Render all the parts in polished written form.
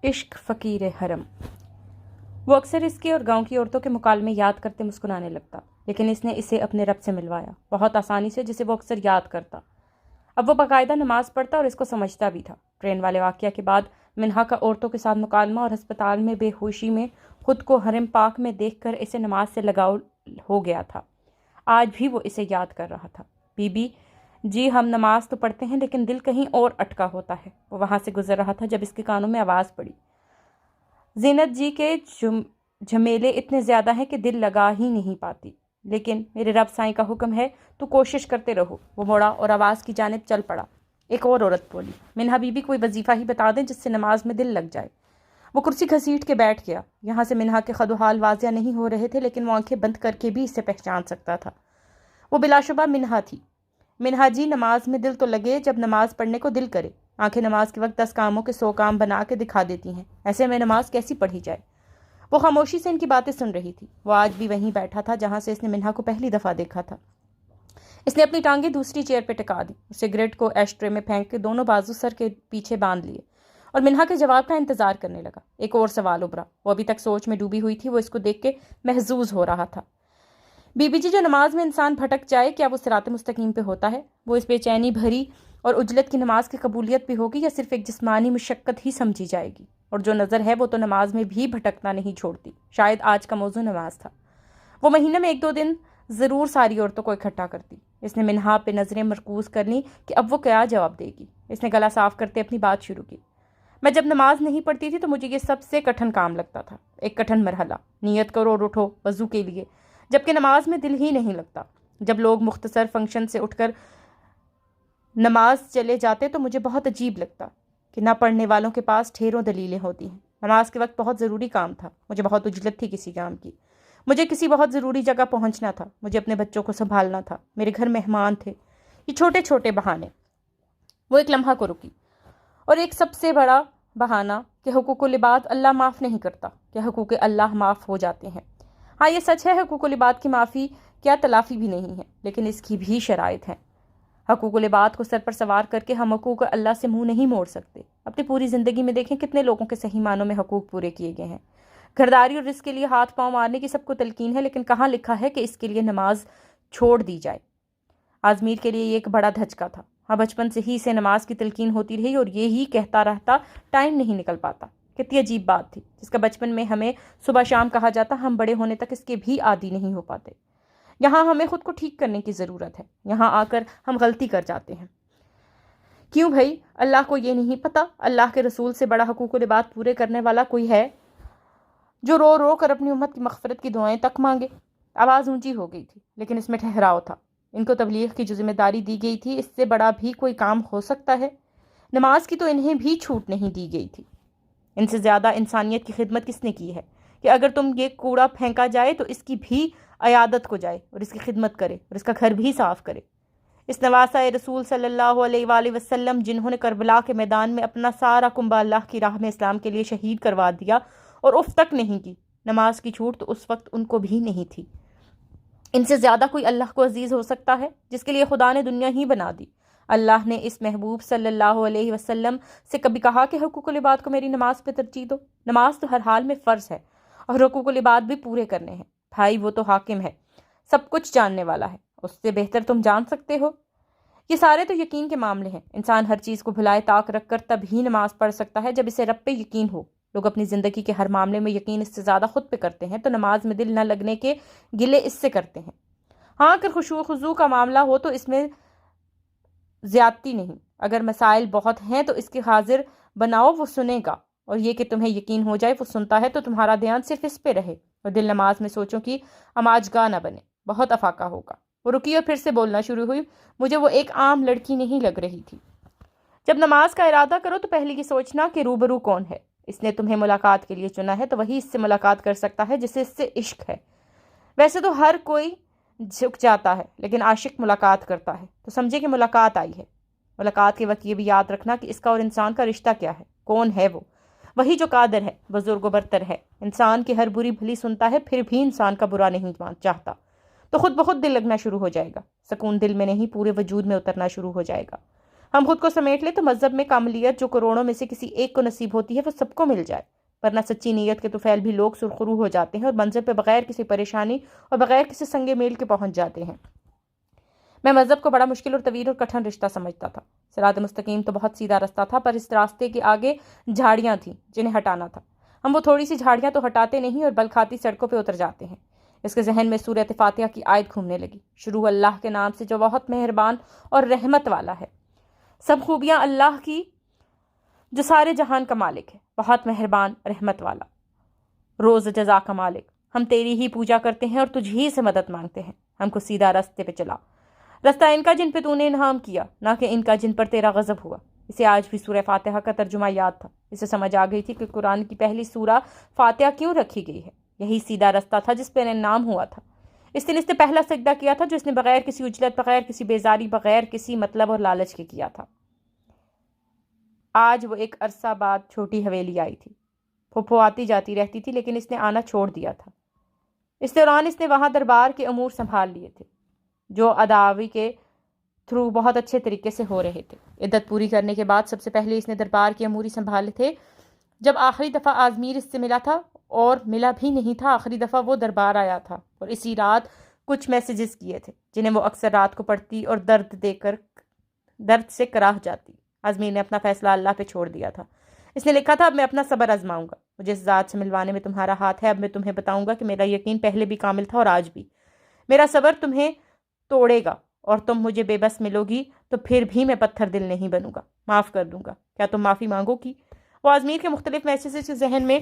عشق فقیر حرم۔ وہ اکثر اس کی اور گاؤں کی عورتوں کے مکالمے یاد کرتے مسکرانے لگتا، لیکن اس نے اسے اپنے رب سے ملوایا بہت آسانی سے، جسے وہ اکثر یاد کرتا۔ اب وہ باقاعدہ نماز پڑھتا اور اس کو سمجھتا بھی تھا۔ ٹرین والے واقعہ کے بعد منہا کا عورتوں کے ساتھ مکالمہ اور ہسپتال میں بے ہوشی میں خود کو حرم پاک میں دیکھ کر اسے نماز سے لگاؤ ہو گیا تھا۔ آج بھی وہ اسے یاد کر رہا تھا۔ بی بی جی، ہم نماز تو پڑھتے ہیں لیکن دل کہیں اور اٹکا ہوتا ہے۔ وہ وہاں سے گزر رہا تھا جب اس کے کانوں میں آواز پڑی، زینت جی کے جھمیلے اتنے زیادہ ہیں کہ دل لگا ہی نہیں پاتی، لیکن میرے رب سائیں کا حکم ہے تو کوشش کرتے رہو۔ وہ مڑا اور آواز کی جانب چل پڑا۔ ایک اور عورت بولی، منہا بی بی کوئی وظیفہ ہی بتا دیں جس سے نماز میں دل لگ جائے۔ وہ کرسی گھسیٹ کے بیٹھ گیا۔ یہاں سے منہا کے خد و حال واضح نہیں ہو رہے تھے، لیکن وہ آنکھیں بند کر کے بھی اسے پہچان سکتا تھا۔ وہ بلا شبہ منہا تھی۔ منہا جی، نماز میں دل تو لگے جب نماز پڑھنے کو دل کرے۔ آنکھیں نماز کے وقت 10 کاموں کے 100 کام بنا کے دکھا دیتی ہیں، ایسے میں نماز کیسی پڑھی جائے؟ وہ خاموشی سے ان کی باتیں سن رہی تھی۔ وہ آج بھی وہیں بیٹھا تھا جہاں سے اس نے منہا کو پہلی دفعہ دیکھا تھا۔ اس نے اپنی ٹانگیں دوسری چیئر پہ ٹکا دی، سگریٹ کو ایش ٹرے میں پھینک کے دونوں بازو سر کے پیچھے باندھ لیے اور منہا کے جواب کا انتظار کرنے لگا۔ ایک اور سوال ابھرا۔ وہ ابھی تک سوچ میں ڈوبی ہوئی تھی، وہ اس کو دیکھ کے محظوظ ہو رہا تھا۔ بی بی جی، جو نماز میں انسان بھٹک جائے، کیا وہ صراط مستقیم پہ ہوتا ہے؟ وہ اس بے چینی بھری اور اجلت کی نماز کی قبولیت بھی ہوگی یا صرف ایک جسمانی مشقت ہی سمجھی جائے گی؟ اور جو نظر ہے وہ تو نماز میں بھی بھٹکنا نہیں چھوڑتی۔ شاید آج کا موضوع نماز تھا۔ وہ مہینے میں 1-2 دن ضرور ساری عورتوں کو اکٹھا کرتی۔ اس نے منہا پہ نظریں مرکوز کر لیں کہ اب وہ کیا جواب دے گی۔ اس نے گلا صاف کرتے اپنی بات شروع کی۔ میں جب نماز نہیں پڑھتی تھی تو مجھے یہ سب سے کٹھن کام لگتا تھا، ایک کٹھن مرحلہ۔ نیت کرو اور اٹھو وضو کے لیے، جبکہ نماز میں دل ہی نہیں لگتا۔ جب لوگ مختصر فنکشن سے اٹھ کر نماز چلے جاتے تو مجھے بہت عجیب لگتا کہ نہ پڑھنے والوں کے پاس ڈھیروں دلیلیں ہوتی ہیں۔ نماز کے وقت بہت ضروری کام تھا، مجھے بہت عجلت تھی کسی کام کی۔ مجھے کسی بہت ضروری جگہ پہنچنا تھا، مجھے اپنے بچوں کو سنبھالنا تھا، میرے گھر مہمان تھے۔ یہ چھوٹے چھوٹے بہانے۔ وہ ایک لمحہ کو رکی۔ اور ایک سب سے بڑا بہانہ کہ حقوق العباد اللہ معاف نہیں کرتا، کہ حقوق اللہ معاف ہو جاتے ہیں۔ ہاں، یہ سچ ہے، حقوق العباد کی معافی کیا تلافی بھی نہیں ہے، لیکن اس کی بھی شرائط ہیں۔ حقوق العباد کو سر پر سوار کر کے ہم حقوق اللہ سے منہ نہیں موڑ سکتے۔ اپنی پوری زندگی میں دیکھیں کتنے لوگوں کے صحیح معنوں میں حقوق پورے کیے گئے ہیں۔ گھرداری اور رزق کے لیے ہاتھ پاؤں مارنے کی سب کو تلقین ہے، لیکن کہاں لکھا ہے کہ اس کے لیے نماز چھوڑ دی جائے؟ آزمیر کے لیے یہ ایک بڑا دھچکا تھا۔ ہاں، بچپن سے ہی اسے نماز کی تلقین ہوتی رہی اور یہی کہتا رہتا، ٹائم نہیں نکل پاتا۔ کتنی عجیب بات تھی، جس کا بچپن میں ہمیں صبح شام کہا جاتا، ہم بڑے ہونے تک اس کے بھی عادی نہیں ہو پاتے۔ یہاں ہمیں خود کو ٹھیک کرنے کی ضرورت ہے۔ یہاں آ کر ہم غلطی کر جاتے ہیں۔ کیوں بھائی؟ اللہ کو یہ نہیں پتا اللہ کے رسول سے بڑا حقوق العباد پورے کرنے والا کوئی ہے جو رو رو کر اپنی امت کی مغفرت کی دعائیں تک مانگے؟ آواز اونچی ہو گئی تھی، لیکن اس میں ٹھہراؤ تھا۔ ان کو تبلیغ کی جو ذمہ داری دی گئی تھی، اس سے بڑا بھی کوئی کام ہو سکتا ہے؟ نماز کی تو انہیں بھی چھوٹ نہیں دی گئی تھی۔ ان سے زیادہ انسانیت کی خدمت کس نے کی ہے کہ اگر تم یہ کوڑا پھینکا جائے تو اس کی بھی عیادت کو جائے اور اس کی خدمت کرے اور اس کا گھر بھی صاف کرے؟ اس نواسہ رسول صلی اللہ علیہ وآلہ وسلم، جنہوں نے کربلا کے میدان میں اپنا سارا کنبہ اللہ کی راہ میں اسلام کے لیے شہید کروا دیا اور اف تک نہیں کی، نماز کی چھوٹ تو اس وقت ان کو بھی نہیں تھی۔ ان سے زیادہ کوئی اللہ کو عزیز ہو سکتا ہے جس کے لیے خدا نے دنیا ہی بنا دی؟ اللہ نے اس محبوب صلی اللہ علیہ وسلم سے کبھی کہا کہ حقوق العباد کو میری نماز پہ ترجیح دو؟ نماز تو ہر حال میں فرض ہے اور حقوق العباد بھی پورے کرنے ہیں۔ بھائی، وہ تو حاکم ہے، سب کچھ جاننے والا ہے، اس سے بہتر تم جان سکتے ہو۔ یہ سارے تو یقین کے معاملے ہیں۔ انسان ہر چیز کو بھلائے طاق رکھ کر تب ہی نماز پڑھ سکتا ہے جب اسے رب پہ یقین ہو۔ لوگ اپنی زندگی کے ہر معاملے میں یقین اس سے زیادہ خود پہ کرتے ہیں تو نماز میں دل نہ لگنے کے گلے اس سے کرتے ہیں۔ ہاں، اگر خشوع و خضوع کا معاملہ ہو تو اس میں زیادتی نہیں۔ اگر مسائل بہت ہیں تو اس کے حاضر بناؤ، وہ سنے گا، اور یہ کہ تمہیں یقین ہو جائے وہ سنتا ہے تو تمہارا دھیان صرف اس پہ رہے اور دل نماز میں سوچوں کی اماج گاہ نہ بنے، بہت افاقہ ہوگا۔ وہ رکی اور پھر سے بولنا شروع ہوئی۔ مجھے وہ ایک عام لڑکی نہیں لگ رہی تھی۔ جب نماز کا ارادہ کرو تو پہلے یہ سوچنا کہ روبرو کون ہے۔ اس نے تمہیں ملاقات کے لیے چنا ہے تو وہی اس سے ملاقات کر سکتا ہے جسے اس سے عشق ہے۔ ویسے تو ہر کوئی جھک جاتا ہے، لیکن عاشق ملاقات کرتا ہے تو سمجھے کہ ملاقات آئی ہے۔ ملاقات کے وقت یہ بھی یاد رکھنا کہ اس کا اور انسان کا رشتہ کیا ہے، کون ہے وہ؟ وہی جو قادر ہے، بزرگ و برتر ہے، انسان کی ہر بری بھلی سنتا ہے، پھر بھی انسان کا برا نہیں چاہتا، تو خود بخود دل لگنا شروع ہو جائے گا۔ سکون دل میں نہیں، پورے وجود میں اترنا شروع ہو جائے گا۔ ہم خود کو سمیٹ لیں تو مذہب میں کاملیت جو کروڑوں میں سے کسی ایک کو نصیب ہوتی ہے وہ سب کو مل جائے، ورنہ سچی نیت کے طفیل بھی لوگ سرخرو ہو جاتے ہیں اور منزل پہ بغیر کسی پریشانی اور بغیر کسی سنگ میل کے پہنچ جاتے ہیں۔ میں مذہب کو بڑا مشکل اور طویل اور کٹھن رشتہ سمجھتا تھا۔ صراط مستقیم تو بہت سیدھا رستہ تھا، پر اس راستے کے آگے جھاڑیاں تھیں جنہیں ہٹانا تھا۔ ہم وہ تھوڑی سی جھاڑیاں تو ہٹاتے نہیں اور بل کھاتی سڑکوں پہ اتر جاتے ہیں۔ اس کے ذہن میں سورۃ فاتحہ کی آیت گھومنے لگی، شروع اللہ کے نام سے جو بہت مہربان اور رحمت والا ہے۔ سب خوبیاں اللہ کی جو سارے جہان کا مالک ہے، بہت مہربان رحمت والا، روز جزا کا مالک۔ ہم تیری ہی پوجا کرتے ہیں اور تجھ ہی سے مدد مانگتے ہیں، ہم کو سیدھا راستے پہ چلا، رستہ ان کا جن پہ تو نے انعام کیا، نہ کہ ان کا جن پر تیرا غضب ہوا۔ اسے آج بھی سورہ فاتحہ کا ترجمہ یاد تھا۔ اسے سمجھ آ گئی تھی کہ قرآن کی پہلی سورہ فاتحہ کیوں رکھی گئی ہے۔ یہی سیدھا رستہ تھا جس پہ انعام ہوا تھا۔ اس دن اس نے پہلا سجدہ کیا تھا جو اس نے بغیر کسی اجلت، بغیر کسی بیزاری، بغیر کسی مطلب اور لالچ کے کیا تھا۔ آج وہ ایک عرصہ بعد چھوٹی حویلی آئی تھی۔ پھوپھو آتی جاتی رہتی تھی لیکن اس نے آنا چھوڑ دیا تھا۔ اس دوران اس نے وہاں دربار کے امور سنبھال لیے تھے جو اداوی کے تھرو بہت اچھے طریقے سے ہو رہے تھے۔ عدت پوری کرنے کے بعد سب سے پہلے اس نے دربار کے امور سنبھالے تھے۔ جب آخری دفعہ آزمیر اس سے ملا تھا، اور ملا بھی نہیں تھا، آخری دفعہ وہ دربار آیا تھا اور اسی رات کچھ میسیجز کیے تھے جنہیں وہ اکثر رات کو پڑھتی اور درد سے کراہ جاتی۔ آزمیر نے اپنا فیصلہ اللہ پہ چھوڑ دیا تھا۔ اس نے لکھا تھا، اب میں اپنا صبر آزماؤں گا، مجھے اس ذات سے ملوانے میں تمہارا ہاتھ ہے۔ اب میں تمہیں بتاؤں گا کہ میرا یقین پہلے بھی کامل تھا اور آج بھی۔ میرا صبر تمہیں توڑے گا اور تم مجھے بے بس ملو گی تو پھر بھی میں پتھر دل نہیں بنوں گا، معاف کر دوں گا۔ کیا تم معافی مانگو گی؟ وہ آزمیر کے مختلف میسیجز کے ذہن میں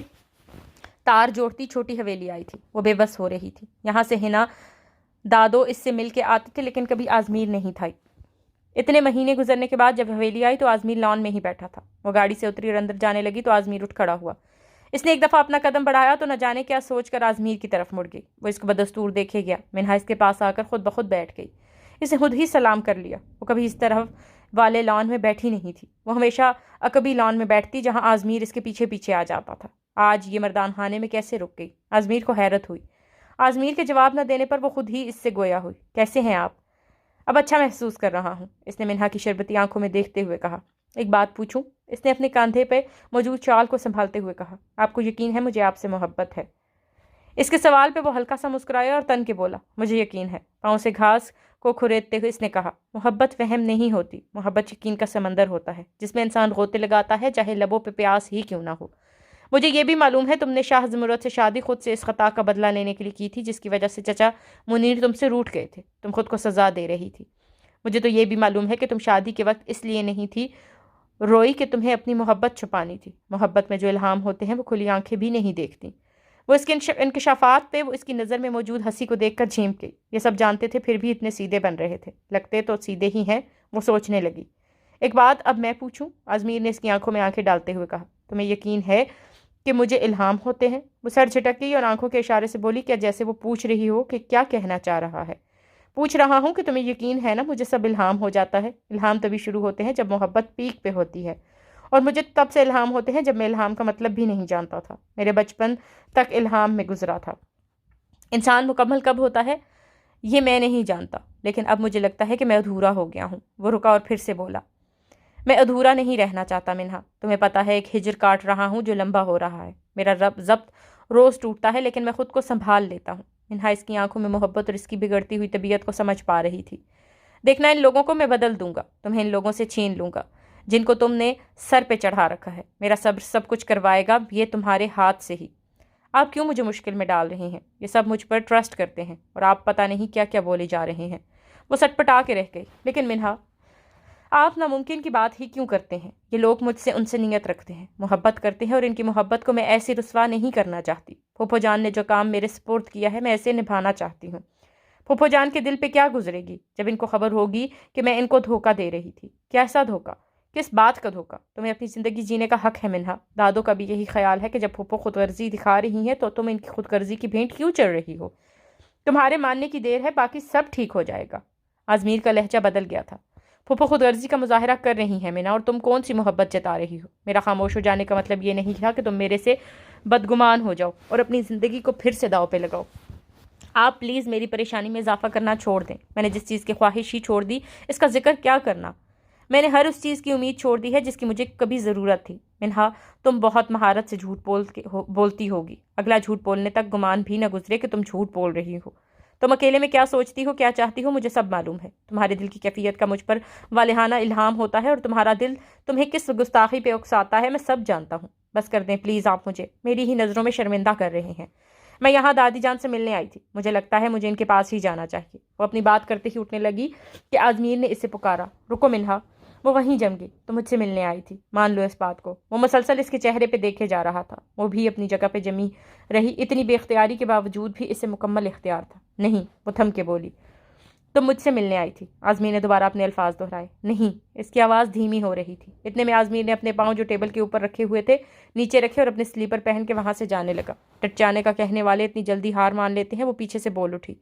تار جوڑتی چھوٹی حویلی آئی تھی۔ وہ بے بس ہو رہی تھی۔ یہاں سے ہنا دادو اس سے مل کے آتے تھے لیکن کبھی آزمیر نہیں تھا۔ اتنے مہینے گزرنے کے بعد جب حویلی آئی تو آزمیر لان میں ہی بیٹھا تھا۔ وہ گاڑی سے اتری اور اندر جانے لگی تو آزمیر اٹھ کھڑا ہوا۔ اس نے ایک دفعہ اپنا قدم بڑھایا تو نہ جانے کیا سوچ کر آزمیر کی طرف مڑ گئی۔ وہ اس کو بدستور دیکھے گیا۔ منہا اس کے پاس آ کر خود بخود بیٹھ گئی۔ اسے خود ہی سلام کر لیا۔ وہ کبھی اس طرف والے لان میں بیٹھی نہیں تھی۔ وہ ہمیشہ عقبی لان میں بیٹھتی جہاں آزمیر اس کے پیچھے پیچھے آ جاتا تھا۔ آج یہ مردان خانے میں کیسے رک گئی؟ آزمیر کو حیرت ہوئی۔ آزمیر کے جواب نہ دینے پر وہ خود ہی اس سے گویا ہوئی۔ کیسے ہیں آپ؟ اب اچھا محسوس کر رہا ہوں، اس نے منہا کی شربتی آنکھوں میں دیکھتے ہوئے کہا۔ ایک بات پوچھوں؟ اس نے اپنے کاندھے پہ موجود شال کو سنبھالتے ہوئے کہا۔ آپ کو یقین ہے مجھے آپ سے محبت ہے؟ اس کے سوال پہ وہ ہلکا سا مسکرایا اور تن کے بولا، مجھے یقین ہے۔ پاؤں سے گھاس کو کھریدتے ہوئے اس نے کہا، محبت وہم نہیں ہوتی، محبت یقین کا سمندر ہوتا ہے جس میں انسان غوطے لگاتا ہے چاہے لبوں پہ پیاس ہی کیوں نہ ہو۔ مجھے یہ بھی معلوم ہے تم نے شاہ زمرد سے شادی خود سے اس خطا کا بدلہ لینے کے لیے کی تھی جس کی وجہ سے چچا منیر تم سے روٹھ گئے تھے۔ تم خود کو سزا دے رہی تھی۔ مجھے تو یہ بھی معلوم ہے کہ تم شادی کے وقت اس لیے نہیں تھی روئی کہ تمہیں اپنی محبت چھپانی تھی۔ محبت میں جو الہام ہوتے ہیں وہ کھلی آنکھیں بھی نہیں دیکھتی۔ وہ اس کے انکشافات پہ وہ اس کی نظر میں موجود ہنسی کو دیکھ کر جھینک گئی۔ یہ سب جانتے تھے پھر بھی اتنے سیدھے بن رہے تھے، لگتے تو سیدھے ہی ہیں، وہ سوچنے لگی۔ ایک بات اب میں پوچھوں؟ آزمیر نے اس کی آنکھوں میں آنکھیں ڈالتے ہوئے کہا۔ تمہیں یقین ہے کہ مجھے الہام ہوتے ہیں؟ وہ سر جھٹک گئی اور آنکھوں کے اشارے سے بولی، کیا جیسے وہ پوچھ رہی ہو کہ کیا کہنا چاہ رہا ہے۔ پوچھ رہا ہوں کہ تمہیں یقین ہے نا مجھے سب الہام ہو جاتا ہے۔ الہام تبھی شروع ہوتے ہیں جب محبت پیک پہ ہوتی ہے، اور مجھے تب سے الہام ہوتے ہیں جب میں الہام کا مطلب بھی نہیں جانتا تھا۔ میرے بچپن تک الہام میں گزرا تھا۔ انسان مکمل کب ہوتا ہے یہ میں نہیں جانتا، لیکن اب مجھے لگتا ہے کہ میں ادھورا ہو گیا ہوں۔ وہ رکا اور پھر سے بولا، میں ادھورا نہیں رہنا چاہتا منہا، تمہیں پتا ہے ایک ہجر کاٹ رہا ہوں جو لمبا ہو رہا ہے۔ میرا ضبط روز ٹوٹتا ہے لیکن میں خود کو سنبھال لیتا ہوں۔ منہا اس کی آنکھوں میں محبت اور اس کی بگڑتی ہوئی طبیعت کو سمجھ پا رہی تھی۔ دیکھنا، ان لوگوں کو میں بدل دوں گا، تمہیں ان لوگوں سے چھین لوں گا جن کو تم نے سر پہ چڑھا رکھا ہے۔ میرا صبر سب کچھ کروائے گا، یہ تمہارے ہاتھ سے ہی۔ آپ کیوں مجھے مشکل میں ڈال رہے ہیں؟ یہ سب مجھ پر ٹرسٹ کرتے ہیں اور آپ پتہ نہیں کیا کیا بولے جا رہے ہیں۔ وہ سٹپٹا کے رہ گئی۔ لیکن منہا، آپ ناممکن کی بات ہی کیوں کرتے ہیں؟ یہ لوگ مجھ سے نیت رکھتے ہیں، محبت کرتے ہیں، اور ان کی محبت کو میں ایسے رسوا نہیں کرنا چاہتی۔ پھوپھو جان نے جو کام میرے سپرد کیا ہے میں ایسے نبھانا چاہتی ہوں۔ پھوپھو جان کے دل پہ کیا گزرے گی جب ان کو خبر ہوگی کہ میں ان کو دھوکہ دے رہی تھی؟ کیسا دھوکہ؟ کس بات کا دھوکہ؟ تمہیں اپنی زندگی جینے کا حق ہے منہا۔ دادو کا بھی یہی خیال ہے کہ جب پھوپھو خود غرضی دکھا رہی ہیں تو تم ان کی خود غرضی کی بھینٹ کیوں چڑھ رہی ہو؟ تمہارے ماننے کی دیر ہے، باقی سب ٹھیک ہو جائے گا۔ آزمیر کا لہجہ بدل گیا تھا۔ پھوپھو خود غرضی کا مظاہرہ کر رہی ہیں منہا، اور تم کون سی محبت جتا رہی ہو؟ میرا خاموش ہو جانے کا مطلب یہ نہیں تھا کہ تم میرے سے بدگمان ہو جاؤ اور اپنی زندگی کو پھر سے داؤ پہ لگاؤ۔ آپ پلیز میری پریشانی میں اضافہ کرنا چھوڑ دیں۔ میں نے جس چیز کی خواہش ہی چھوڑ دی، اس کا ذکر کیا کرنا؟ میں نے ہر اس چیز کی امید چھوڑ دی ہے جس کی مجھے کبھی ضرورت تھی۔ منہا، تم بہت مہارت سے جھوٹ بولتی ہوگی۔ اگلا جھوٹ بولنے تک گمان بھی نہ گزرے کہ تم جھوٹ بول رہی ہو۔ تم اکیلے میں کیا سوچتی ہو، کیا چاہتی ہو، مجھے سب معلوم ہے۔ تمہارے دل کی کیفیت کا مجھ پر والہانہ الہام ہوتا ہے، اور تمہارا دل تمہیں کس گستاخی پہ اکساتا ہے میں سب جانتا ہوں۔ بس کر دیں پلیز، آپ مجھے میری ہی نظروں میں شرمندہ کر رہے ہیں۔ میں یہاں دادی جان سے ملنے آئی تھی، مجھے لگتا ہے مجھے ان کے پاس ہی جانا چاہیے۔ وہ اپنی بات کرتے ہی اٹھنے لگی کہ آزمیر نے اسے پکارا۔ رکو منہا، وہ وہیں جم گئی۔ تم مجھ سے ملنے آئی تھی، مان لو اس بات کو۔ وہ مسلسل اس کے چہرے پہ دیکھے جا رہا تھا، وہ بھی اپنی جگہ پہ جمی رہی۔ اتنی بے اختیاری کے باوجود بھی اسے مکمل اختیار تھا۔ نہیں، وہ تھم کے بولی، تم مجھ سے ملنے آئی تھی۔ آزمیر نے دوبارہ اپنے الفاظ دہرائے۔ نہیں، اس کی آواز دھیمی ہو رہی تھی۔ اتنے میں آزمیر نے اپنے پاؤں جو ٹیبل کے اوپر رکھے ہوئے تھے نیچے رکھے اور اپنے سلیپر پہن کے وہاں سے جانے لگا۔ ٹٹچانے کا کہنے والے اتنی جلدی ہار مان لیتے ہیں، وہ پیچھے سے بول اٹھی۔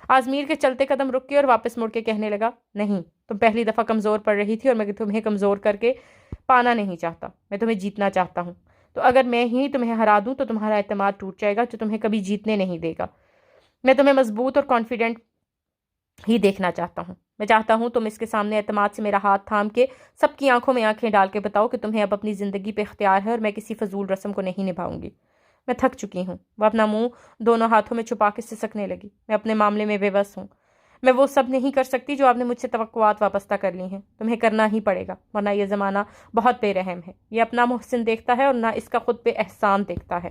آزمیر کے چلتے قدم رک کے اور واپس مڑ کے کہنے لگا، نہیں، تم پہلی دفعہ کمزور پڑ رہی تھی اور میں تمہیں کمزور کر کے پانا نہیں چاہتا، میں تمہیں جیتنا چاہتا ہوں۔ تو اگر میں ہی تمہیں ہرا دوں تو تمہارا اعتماد ٹوٹ جائے گا جو تمہیں کبھی جیتنے نہیں دے گا۔ میں تمہیں مضبوط اور کانفیڈنٹ ہی دیکھنا چاہتا ہوں۔ میں چاہتا ہوں تم اس کے سامنے اعتماد سے میرا ہاتھ تھام کے سب کی آنکھوں میں آنکھیں ڈال کے بتاؤ کہ تمہیں اب اپنی زندگی پہ اختیار ہے اور میں کسی فضول رسم کو نہیں نبھاؤں گی۔ میں تھک چکی ہوں۔ وہ اپنا منہ دونوں ہاتھوں میں چھپا کے سسکنے لگی۔ میں اپنے معاملے میں بے بس ہوں۔ میں وہ سب نہیں کر سکتی جو آپ نے مجھ سے توقعات وابستہ کر لی ہیں۔ تمہیں کرنا ہی پڑے گا، ورنہ یہ زمانہ بہت بے رحم ہے۔ یہ اپنا محسن دیکھتا ہے اور نہ اس کا خود پہ احسان دیکھتا ہے،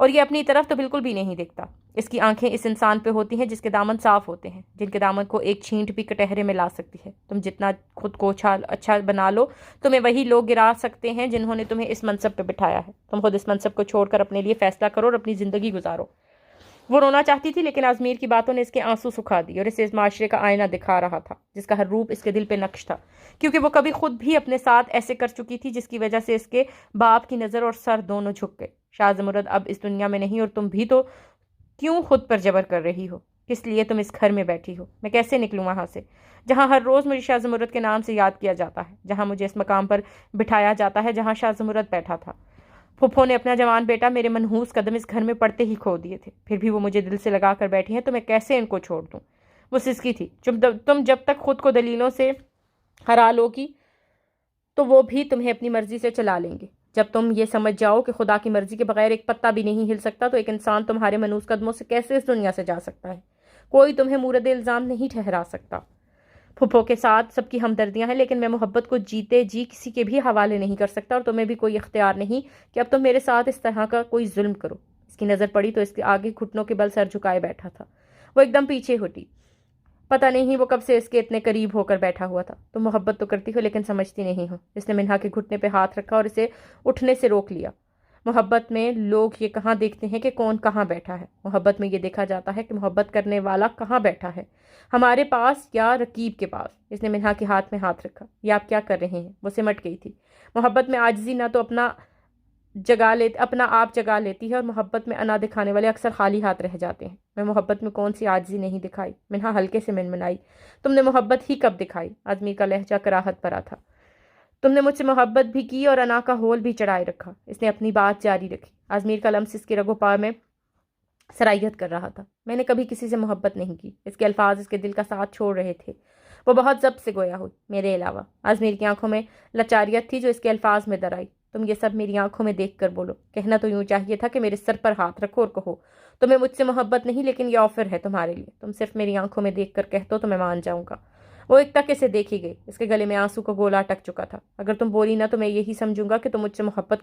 اور یہ اپنی طرف تو بالکل بھی نہیں دیکھتا۔ اس کی آنکھیں اس انسان پہ ہوتی ہیں جس کے دامن صاف ہوتے ہیں، جن کے دامن کو ایک چھینٹ بھی کٹہرے میں لا سکتی ہے۔ تم جتنا خود کو اچھا بنا لو، تمہیں وہی لوگ گرا سکتے ہیں جنہوں نے تمہیں اس منصب پہ بٹھایا ہے۔ تم خود اس منصب کو چھوڑ کر اپنے لیے فیصلہ کرو اور اپنی زندگی گزارو۔ وہ رونا چاہتی تھی، لیکن آزمیر کی باتوں نے اس کے آنسو سکھا دی اور اسے اس معاشرے کا آئینہ دکھا رہا تھا جس کا ہر روپ اس کے دل پہ نقش تھا، کیونکہ وہ کبھی خود بھی اپنے ساتھ ایسے کر چکی تھی جس کی وجہ سے اس کے باپ کی نظر اور سر دونوں جھک گئے۔ شاہ زمرد اب اس دنیا میں نہیں، اور تم بھی تو کیوں خود پر جبر کر رہی ہو؟ کس لیے تم اس گھر میں بیٹھی ہو؟ میں کیسے نکلوں وہاں سے جہاں ہر روز مجھے شاہ زمرد کے نام سے یاد کیا جاتا ہے، جہاں مجھے اس مقام پر بٹھایا جاتا ہے جہاں شاہ زمرد بیٹھا تھا؟ پھپھو نے اپنا جوان بیٹا میرے منحوس قدم اس گھر میں پڑتے ہی کھو دیے تھے، پھر بھی وہ مجھے دل سے لگا کر بیٹھی ہیں، تو میں کیسے ان کو چھوڑ دوں؟ وہ سسکی تھی، تم جب تک خود کو دلیلوں سے ہرا لو گی تو وہ بھی تمہیں اپنی مرضی سے چلا لیں گے۔ جب تم یہ سمجھ جاؤ کہ خدا کی مرضی کے بغیر ایک پتا بھی نہیں ہل سکتا، تو ایک انسان تمہارے منحوس قدموں سے کیسے اس دنیا سے جا سکتا ہے؟ کوئی تمہیں مورد الزام نہیں ٹھہرا سکتا۔ پھپھو کے ساتھ سب کی ہمدردیاں ہیں، لیکن میں محبت کو جیتے جی کسی کے بھی حوالے نہیں کر سکتا، اور تمہیں بھی کوئی اختیار نہیں کہ اب تم میرے ساتھ اس طرح کا کوئی ظلم کرو۔ اس کی نظر پڑی تو اس کے آگے گھٹنوں کے بل سر جھکائے بیٹھا تھا۔ وہ ایک دم پیچھے ہٹی۔ پتہ نہیں وہ کب سے اس کے اتنے قریب ہو کر بیٹھا ہوا تھا۔ تم محبت تو کرتی ہو لیکن سمجھتی نہیں ہو۔ اس نے منہا کے گھٹنے پہ ہاتھ رکھا اور اسے اٹھنے سے روک لیا۔ محبت میں لوگ یہ کہاں دیکھتے ہیں کہ کون کہاں بیٹھا ہے؟ محبت میں یہ دیکھا جاتا ہے کہ محبت کرنے والا کہاں بیٹھا ہے، ہمارے پاس یا رقیب کے پاس۔ اس نے منہا کے ہاتھ میں ہاتھ رکھا۔ یہ آپ کیا کر رہے ہیں؟ وہ سمٹ گئی تھی۔ محبت میں عاجزی نہ تو اپنا آپ جگا لیتی ہے، اور محبت میں انا دکھانے والے اکثر خالی ہاتھ رہ جاتے ہیں۔ میں محبت میں کون سی عاجزی نہیں دکھائی؟ منہا ہلکے سے منمنائی۔ تم نے محبت ہی کب دکھائی؟ آزمیر کا لہجہ کراہت بھرا تھا۔ تم نے مجھ سے محبت بھی کی اور انا کا ہول بھی چڑھائے رکھا۔ اس نے اپنی بات جاری رکھی۔ آزمیر کا لمس اس کے رگ و پا میں سرائیت کر رہا تھا۔ میں نے کبھی کسی سے محبت نہیں کی۔ اس کے الفاظ اس کے دل کا ساتھ چھوڑ رہے تھے۔ وہ بہت ضبط سے گویا ہوئی، میرے علاوہ۔ آزمیر کی آنکھوں میں لچاریت تھی جو اس کے الفاظ میں در آئی۔ تم یہ سب میری آنکھوں میں دیکھ کر بولو۔ کہنا تو یوں چاہیے تھا کہ میرے سر پر ہاتھ رکھو اور کہو تمہیں مجھ سے محبت نہیں، لیکن یہ آفر ہے تمہارے لیے۔ تم صرف میری آنکھوں میں دیکھ کر کہہ دو تو میں مان جاؤں گا۔ وہ ایک تک اسے دیکھی گئی۔ اس کے گلے میں آنسو کا گولا اٹک چکا تھا۔ اگر تم بولی نہ تو میں یہی سمجھوں گا کہ تم مجھ سے محبت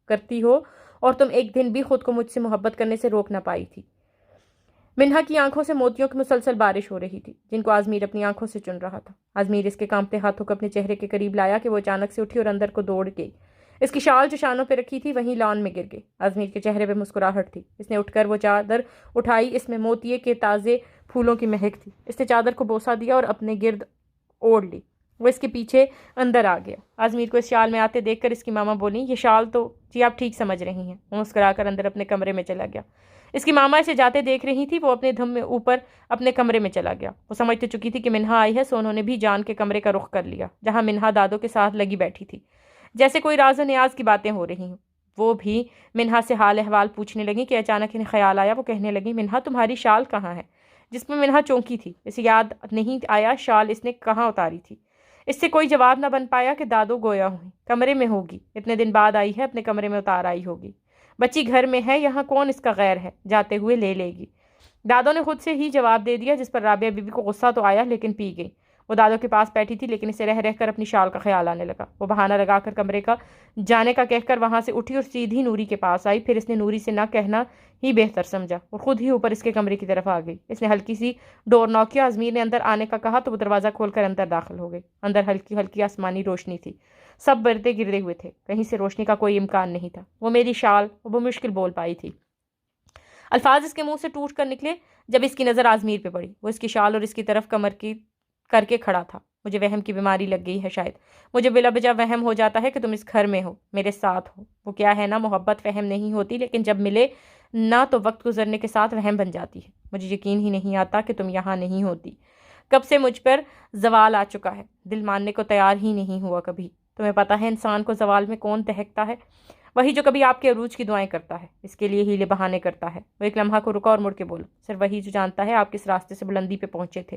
کرتی ہو اور تم ایک دن بھی خود کو مجھ سے محبت کرنے سے روک نہ پائی تھی۔ منہا کی آنکھوں سے موتیوں کی مسلسل بارش ہو رہی تھی جن کو آزمیر اپنی آنکھوں سے چن رہا تھا۔ آزمیر اس کے کانپتے ہاتھوں کو اپنے چہرے کے قریب لایا کہ وہ اچانک سے اٹھی اور اندر کو دوڑ گئی۔ اس کی شال جو شانوں پہ رکھی تھی وہیں لان میں گر گئی۔ آزمیر کے چہرے پہ مسکراہٹ تھی۔ اس نے اٹھ کر وہ چادر اٹھائی، اس میں موتیے کے تازے پھولوں کی مہک تھی۔ اس نے چادر کو بوسہ دیا اور اپنے گرد اوڑھ لی۔ وہ اس کے پیچھے اندر آ گیا۔ آزمیر کو اس شال میں آتے دیکھ کر اس کی ماما بولی، یہ شال تو جی آپ ٹھیک سمجھ رہی ہیں۔ وہ مسکرا کر اندر اپنے کمرے میں چلا گیا۔ اس کی ماما اسے جاتے دیکھ رہی تھی۔ وہ اپنے دھم میں اوپر اپنے کمرے میں چلا گیا۔ وہ سمجھ تو چکی تھی کہ منہا آئی ہے، سو انہوں نے بھی جان کے کمرے کا رخ کر لیا جہاں منہا دادوں کے ساتھ لگی بیٹھی تھی، جیسے کوئی راز و نیاز کی باتیں ہو رہی ہوں۔ وہ بھی منہا سے حال احوال پوچھنے لگی کہ اچانک انہیں خیال آیا۔ وہ کہنے لگی، منہا تمہاری شال کہاں ہے؟ جس میں منہا چونکی تھی۔ اسے یاد نہیں آیا شال اس نے کہاں اتاری تھی۔ اس سے کوئی جواب نہ بن پایا کہ دادو گویا ہوئی، کمرے میں ہوگی، اتنے دن بعد آئی ہے، اپنے کمرے میں اتار آئی ہوگی، بچی گھر میں ہے، یہاں کون اس کا غیر ہے، جاتے ہوئے لے لے گی۔ دادو نے خود سے ہی جواب دے دیا، جس پر رابعہ بی بی کو غصہ تو آیا لیکن پی گئی۔ وہ دادو کے پاس بیٹھی تھی لیکن اسے رہ رہ کر اپنی شال کا خیال آنے لگا۔ وہ بہانہ لگا کر کمرے کا جانے کا کہہ کر وہاں سے اٹھی اور سیدھی نوری کے پاس آئی۔ پھر اس نے نوری سے نہ کہنا ہی بہتر سمجھا اور خود ہی اوپر اس کے کمرے کی طرف آ گئی۔ اس نے ہلکی سی ڈور ناک کیا، آزمیر نے اندر آنے کا کہا تو وہ دروازہ کھول کر اندر داخل ہو گئی۔ اندر ہلکی ہلکی آسمانی روشنی تھی، سب پردے گرے ہوئے تھے، کہیں سے روشنی کا کوئی امکان نہیں تھا۔ وہ میری شال، وہ مشکل بول پائی تھی۔ الفاظ اس کے منہ سے ٹوٹ کر نکلے جب اس کی نظر آزمیر پہ پڑی۔ وہ اس کی شال اور اس کی طرف کمر کی کر کے کھڑا تھا۔ مجھے وہم کی بیماری لگ گئی ہے شاید، مجھے بلا وجہ وہم ہو جاتا ہے کہ تم اس گھر میں ہو، میرے ساتھ ہو۔ وہ کیا ہے نا، محبت وہم نہیں ہوتی، لیکن جب ملے نہ تو وقت گزرنے کے ساتھ وہم بن جاتی ہے۔ مجھے یقین ہی نہیں آتا کہ تم یہاں نہیں ہوتی، کب سے مجھ پر زوال آ چکا ہے، دل ماننے کو تیار ہی نہیں ہوا کبھی۔ تمہیں پتا ہے انسان کو زوال میں کون دہکتا ہے؟ وہی جو کبھی آپ کے عروج کی دعائیں کرتا ہے، اس کے لیے ہیلے بہانے کرتا ہے۔ وہ ایک لمحہ کو رکا اور مڑ کے بولا، صرف وہی جو جانتا ہے آپ کس راستے سے بلندی پہ پہنچے تھے،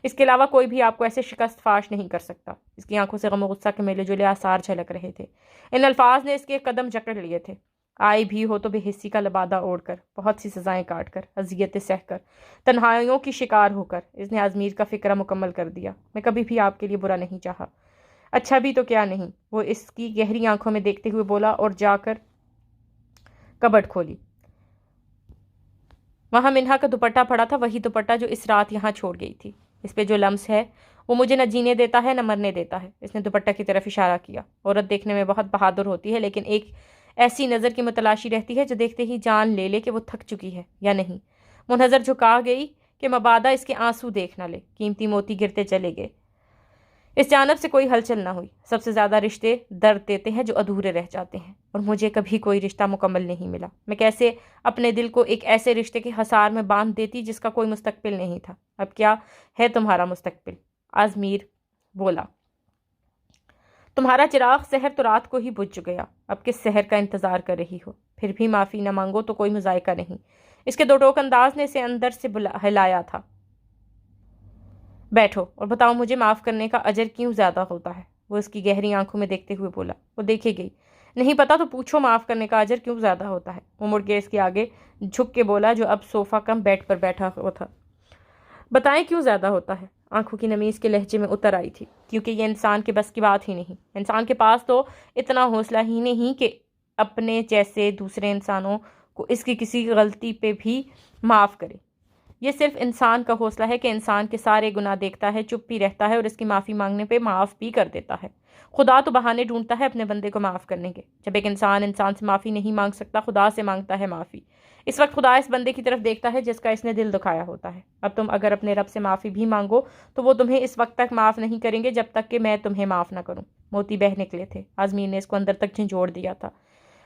اس کے علاوہ کوئی بھی آپ کو ایسے شکست فاش نہیں کر سکتا۔ اس کی آنکھوں سے غم و غصہ کے میلے جلے آثار جھلک رہے تھے۔ ان الفاظ نے اس کے قدم جکڑ لیے تھے۔ آئی بھی ہو تو بے حسی کا لبادہ اوڑھ کر، بہت سی سزائیں کاٹ کر، اذیتیں سہ کر، تنہائیوں کی شکار ہو کر، اس نے آزمیر کا فکرہ مکمل کر دیا۔ میں کبھی بھی آپ کے لیے برا نہیں چاہا، اچھا بھی تو کیا نہیں، وہ اس کی گہری آنکھوں میں دیکھتے ہوئے بولا اور جا کر کبڈ کھولی۔ وہاں منہا کا دوپٹہ پڑا تھا، وہی دوپٹہ جو اس رات یہاں چھوڑ گئی تھی۔ اس پہ جو لمس ہے وہ مجھے نہ جینے دیتا ہے نہ مرنے دیتا ہے۔ اس نے دوپٹہ کی طرف اشارہ کیا۔ عورت دیکھنے میں بہت بہادر ہوتی ہے لیکن ایک ایسی نظر کی متلاشی رہتی ہے جو دیکھتے ہی جان لے لے کہ وہ تھک چکی ہے یا نہیں۔ منحظر جھکا گئی کہ مبادا اس کے آنسو دیکھ نہ لے۔ قیمتی موتی گرتے چلے گئے۔ اس جانب سے کوئی ہلچل نہ ہوئی۔ سب سے زیادہ رشتے درد دیتے ہیں جو ادھورے رہ جاتے ہیں، اور مجھے کبھی کوئی رشتہ مکمل نہیں ملا۔ میں کیسے اپنے دل کو ایک ایسے رشتے کے حصار میں باندھ دیتی جس کا کوئی مستقبل نہیں تھا۔ اب کیا ہے تمہارا مستقبل؟ آزمیر بولا، تمہارا چراغ سحر تو رات کو ہی بجھ گیا، اب کس سحر کا انتظار کر رہی ہو؟ پھر بھی معافی نہ مانگو تو کوئی مذائقہ نہیں۔ اس کے دو ٹوک انداز نے اسے اندر سے ہلایا تھا۔ بیٹھو اور بتاؤ مجھے معاف کرنے کا اجر کیوں زیادہ ہوتا ہے؟ وہ اس کی گہری آنکھوں میں دیکھتے ہوئے بولا۔ وہ دیکھے گئی، نہیں پتا تو پوچھو معاف کرنے کا اجر کیوں زیادہ ہوتا ہے؟ وہ مڑ کے اس کے آگے جھک کے بولا جو اب صوفہ کم بیڈ پر بیٹھا ہوا تھا۔ بتائیں کیوں زیادہ ہوتا ہے؟ آنکھوں کی نمی اس کے لہجے میں اتر آئی تھی۔ کیونکہ یہ انسان کے بس کی بات ہی نہیں۔ انسان کے پاس تو اتنا حوصلہ ہی نہیں کہ اپنے جیسے دوسرے انسانوں کو اس کی کسی غلطی پہ بھی معاف کرے۔ یہ صرف انسان کا حوصلہ ہے کہ انسان کے سارے گناہ دیکھتا ہے، چپ بھی رہتا ہے اور اس کی معافی مانگنے پہ معاف بھی کر دیتا ہے۔ خدا تو بہانے ڈھونڈتا ہے اپنے بندے کو معاف کرنے کے۔ جب ایک انسان سے معافی نہیں مانگ سکتا، خدا سے مانگتا ہے معافی، اس وقت خدا اس بندے کی طرف دیکھتا ہے جس کا اس نے دل دکھایا ہوتا ہے۔ اب تم اگر اپنے رب سے معافی بھی مانگو تو وہ تمہیں اس وقت تک معاف نہیں کریں گے جب تک کہ میں تمہیں معاف نہ کروں۔ موتی بہہ نکلے تھے۔ آزمین نے اس کو اندر تک جھنجھوڑ دیا تھا۔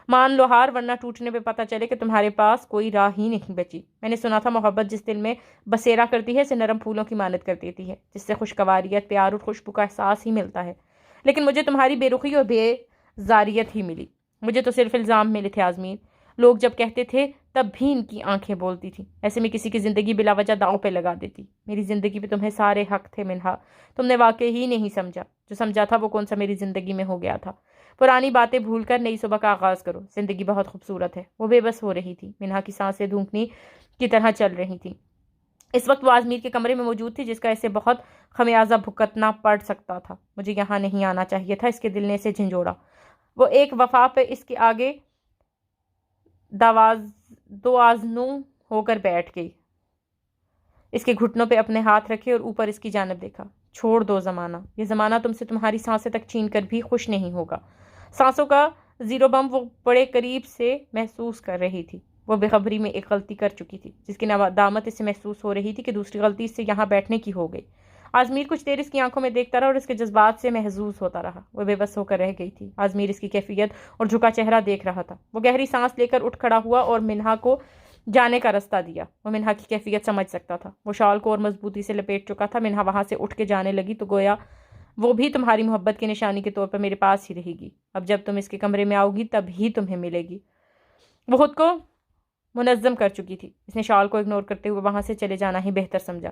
مان لو ہار، ورنہ ٹوٹنے پہ پتہ چلے کہ تمہارے پاس کوئی راہ ہی نہیں بچی۔ میں نے سنا تھا محبت جس دل میں بسیرا کرتی ہے اسے نرم پھولوں کی مانند کر دیتی ہے، جس سے خوشگواریت، پیار اور خوشبو کا احساس ہی ملتا ہے۔ لیکن مجھے تمہاری بے رخی اور بے زاریت ہی ملی۔ مجھے تو صرف الزام ملے تھے آزمین۔ لوگ جب کہتے تھے تب بھی ان کی آنکھیں بولتی تھیں۔ ایسے میں کسی کی زندگی بلا وجہ داؤں پہ لگا دیتی۔ میری زندگی پہ تمہیں سارے حق تھے منہا، تم نے واقعی ہی نہیں سمجھا۔ جو سمجھا تھا وہ کون سا میری زندگی میں ہو گیا تھا۔ پرانی باتیں بھول کر نئی صبح کا آغاز کرو۔ زندگی بہت خوبصورت ہے۔ وہ بے بس ہو رہی تھی، منہا کی سانسیں دھونکنی کی طرح چل رہی تھیں۔ اس وقت وہ آزمیر کے کمرے میں موجود تھی جس کا اسے بہت خمیازہ بھگتنا پڑ سکتا تھا۔ مجھے یہاں نہیں آنا چاہیے تھا، اس کے دل نے اسے جھنجھوڑا۔ وہ ایک وفا پہ اس کے آگے دو آزنوں ہو کر بیٹھ گئی، اس کے گھٹنوں پہ اپنے ہاتھ رکھے اور اوپر اس کی جانب دیکھا۔ چھوڑ دو زمانہ، یہ زمانہ تم سے تمہاری سانسیں تک چھین کر بھی خوش نہیں ہوگا۔ سانسوں کا زیرو بم وہ بڑے قریب سے محسوس کر رہی تھی۔ وہ بے خبری میں ایک غلطی کر چکی تھی جس کی ندامت اسے محسوس ہو رہی تھی کہ دوسری غلطی اس سے یہاں بیٹھنے کی ہو گئی۔ آزمیر کچھ دیر اس کی آنکھوں میں دیکھتا رہا اور اس کے جذبات سے محظوظ ہوتا رہا۔ وہ بے بس ہو کر رہ گئی تھی۔ آزمیر اس کی کیفیت اور جھکا چہرہ دیکھ رہا تھا۔ وہ گہری سانس لے کر اٹھ کھڑا ہوا اور منہا کو جانے کا راستہ دیا۔ وہ منہا کی کیفیت سمجھ سکتا تھا۔ وہ شال کو اور مضبوطی سے لپیٹ چکا تھا۔ منہا وہاں سے اٹھ کے جانے لگی تو گویا وہ بھی تمہاری محبت کی نشانی کے طور پر میرے پاس ہی رہے گی۔ اب جب تم اس کے کمرے میں آؤ گی تب ہی تمہیں ملے گی۔ وہ خود کو منظم کر چکی تھی۔ اس نے شال کو اگنور کرتے ہوئے وہاں سے چلے جانا ہی بہتر سمجھا۔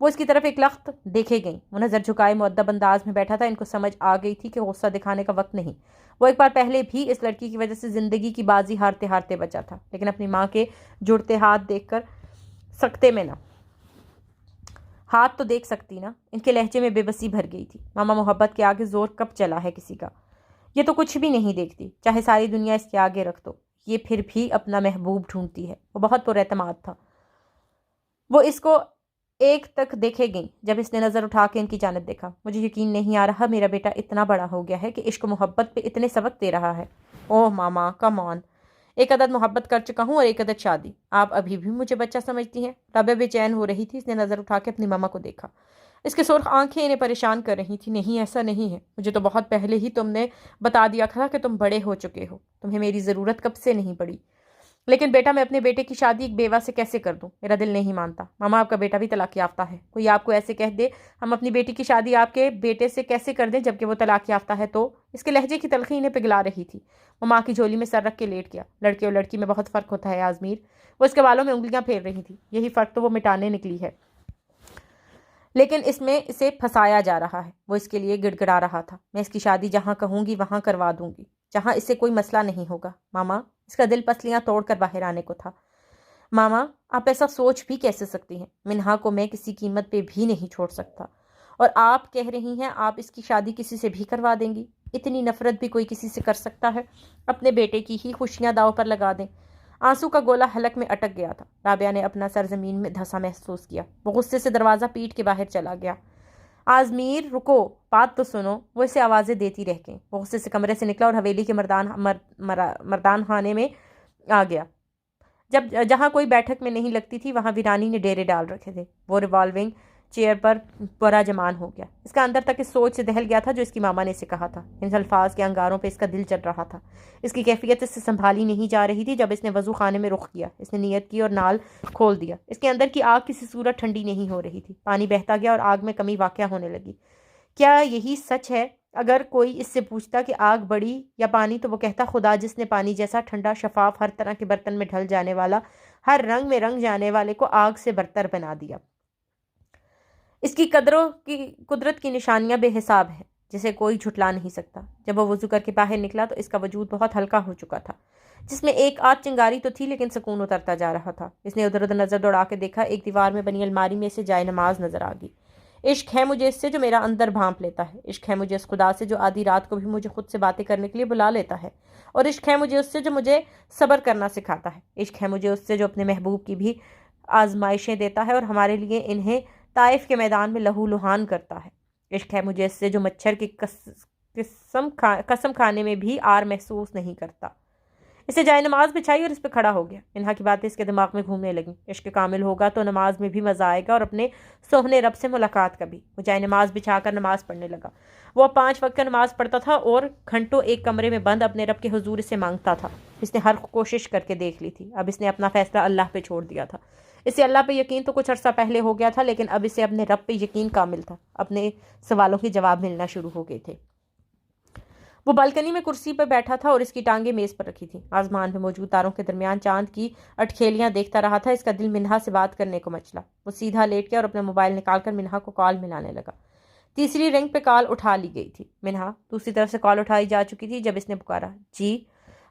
وہ اس کی طرف ایک لخت دیکھے گئیں۔ وہ نظر جھکائے مؤدب انداز میں بیٹھا تھا۔ ان کو سمجھ آ گئی تھی کہ غصہ دکھانے کا وقت نہیں۔ وہ ایک بار پہلے بھی اس لڑکی کی وجہ سے زندگی کی بازی ہارتے ہارتے بچا تھا، لیکن اپنی ماں کے جڑتے ہاتھ دیکھ کر سکتے میں نہ۔ ہاتھ تو دیکھ سکتی نا۔ ان کے لہجے میں بے بسی بھر گئی تھی۔ ماما، محبت کے آگے زور کب چلا ہے کسی کا؟ یہ تو کچھ بھی نہیں دیکھتی، چاہے ساری دنیا اس کے آگے رکھ دو، یہ پھر بھی اپنا محبوب ڈھونڈتی ہے۔ وہ بہت پر اعتماد تھا۔ وہ اس کو ایک تک دیکھے گئیں جب اس نے نظر اٹھا کے ان کی جانب دیکھا۔ مجھے یقین نہیں آ رہا میرا بیٹا اتنا بڑا ہو گیا ہے کہ عشق و محبت پہ اتنے سبق دے رہا ہے۔ اوہ ماما، کم آن، ایک عدد محبت کر چکا ہوں اور ایک عدد شادی، آپ ابھی بھی مجھے بچہ سمجھتی ہیں؟ رابعہ بے چین ہو رہی تھی۔ اس نے نظر اٹھا کے اپنی ماما کو دیکھا۔ اس کے سرخ آنکھیں انہیں پریشان کر رہی تھی۔ نہیں، ایسا نہیں ہے، مجھے تو بہت پہلے ہی تم نے بتا دیا تھا کہ تم بڑے ہو چکے ہو، تمہیں میری ضرورت کب سے نہیں پڑی۔ لیکن بیٹا، میں اپنے بیٹے کی شادی ایک بیوہ سے کیسے کر دوں؟ میرا دل نہیں مانتا۔ ماما، آپ کا بیٹا بھی طلاق یافتہ ہے، کوئی آپ کو ایسے کہہ دے ہم اپنی بیٹی کی شادی آپ کے بیٹے سے کیسے کر دیں جبکہ وہ طلاق یافتہ ہے تو؟ اس کے لہجے کی تلخی انہیں پگھلا رہی تھی۔ وہ ماں کی جھولی میں سر رکھ کے لیٹ گیا۔ لڑکے اور لڑکی میں بہت فرق ہوتا ہے آزمیر۔ وہ اس کے بالوں میں انگلیاں پھیر رہی تھی۔ یہی فرق تو وہ مٹانے نکلی ہے، لیکن اس میں اسے پھنسایا جا رہا ہے۔ وہ اس کے لیے گڑ گڑا رہا تھا۔ میں اس کی شادی جہاں کہوں گی وہاں کروا دوں گی، جہاں اس سے کوئی مسئلہ نہیں ہوگا۔ ماما، اس کا دل پسلیاں توڑ کر باہر آنے کو تھا۔ ماما، آپ ایسا سوچ بھی کیسے سکتی ہیں؟ منہا کو میں کسی قیمت پہ بھی نہیں چھوڑ سکتا، اور آپ کہہ رہی ہیں آپ اس کی شادی کسی سے بھی کروا دیں گی؟ اتنی نفرت بھی کوئی کسی سے کر سکتا ہے؟ اپنے بیٹے کی ہی خوشیاں داؤ پر لگا دیں۔ آنسو کا گولا حلق میں اٹک گیا تھا۔ رابعہ نے اپنا سر زمین میں دھسا محسوس کیا۔ وہ غصے سے دروازہ پیٹ کے باہر چلا گیا۔ آزمیر، رکو، بات تو سنو۔ وہ اسے آوازیں دیتی رہ گئیں۔ وہ غصے سے کمرے سے نکلا اور حویلی کے مردان خانے میں آ گیا۔ جہاں کوئی بیٹھک میں نہیں لگتی تھی وہاں ویرانی نے ڈیرے ڈال رکھے تھے۔ وہ ریوالونگ چیئر پر برا جمان ہو گیا۔ اس کا اندر تک اس سوچ سے دہل گیا تھا جو اس کی ماما نے اسے کہا تھا۔ ان الفاظ کے انگاروں پہ اس کا دل چل رہا تھا۔ اس کی کیفیت اس سے سنبھالی نہیں جا رہی تھی۔ جب اس نے وضو خانے میں رخ کیا، اس نے نیت کی اور نال کھول دیا۔ اس کے اندر کی آگ کسی صورت ٹھنڈی نہیں ہو رہی تھی۔ پانی بہتا گیا اور آگ میں کمی واقع ہونے لگی۔ کیا یہی سچ ہے؟ اگر کوئی اس سے پوچھتا کہ آگ بڑی یا پانی، تو وہ کہتا خدا جس نے پانی جیسا ٹھنڈا، شفاف، ہر طرح کے برتن میں ڈھل جانے والا، ہر رنگ میں رنگ جانے والے کو آگ سے برتر بنا دیا۔ اس کی قدرت کی نشانیاں بے حساب ہیں جسے کوئی جھٹلا نہیں سکتا۔ جب وہ وضو کر کے باہر نکلا تو اس کا وجود بہت ہلکا ہو چکا تھا، جس میں ایک آدھ چنگاری تو تھی لیکن سکون اترتا جا رہا تھا۔ اس نے ادھر ادھر نظر دوڑا کے دیکھا۔ ایک دیوار میں بنی الماری میں سے جائے نماز نظر آ گئی۔ عشق ہے مجھے اس سے جو میرا اندر بھانپ لیتا ہے۔ عشق ہے مجھے اس خدا سے جو آدھی رات کو بھی مجھے خود سے باتیں کرنے کے لیے بلا لیتا ہے۔ اور عشق ہے مجھے اس سے جو مجھے صبر کرنا سکھاتا ہے۔ عشق ہے مجھے اس سے جو اپنے محبوب کی بھی آزمائشیں دیتا ہے اور ہمارے لیے انہیں طائف کے میدان میں لہو لہان کرتا ہے۔ عشق ہے مجھے اس سے جو مچھر کی قسم کھانے میں بھی آر محسوس نہیں کرتا۔ اسے جائے نماز بچھائی اور اس پہ کھڑا ہو گیا۔ منہا کی باتیں اس کے دماغ میں گھومنے لگیں۔ عشق کامل ہوگا تو نماز میں بھی مزہ آئے گا اور اپنے سوہنے رب سے ملاقات کا بھی۔ وہ جائے نماز بچھا کر نماز پڑھنے لگا۔ وہ 5 وقت کا نماز پڑھتا تھا اور گھنٹوں ایک کمرے میں بند اپنے رب کے حضور سے مانگتا تھا۔ اس نے ہر کوشش کر کے دیکھ لی تھی۔ اب اس نے اپنا فیصلہ اللہ پہ چھوڑ دیا تھا۔ اسے اللہ پہ یقین تو کچھ عرصہ پہلے ہو گیا تھا، لیکن اب اسے اپنے رب پہ یقین کامل تھا۔ اپنے سوالوں کے جواب ملنا شروع ہو گئے تھے۔ وہ بالکنی میں کرسی پر بیٹھا تھا اور اس کی ٹانگیں میز پر رکھی تھیں۔ آسمان میں موجود تاروں کے درمیان چاند کی اٹکھیلیاں دیکھتا رہا تھا۔ اس کا دل منہا سے بات کرنے کو مچلا۔ وہ سیدھا لیٹ گیا اور اپنا موبائل نکال کر منہا کو کال ملانے لگا۔ تیسری رنگ پہ کال اٹھا لی گئی تھی۔ منہا دوسری طرف سے کال اٹھائی جا چکی تھی۔ جب اس نے پکارا جی،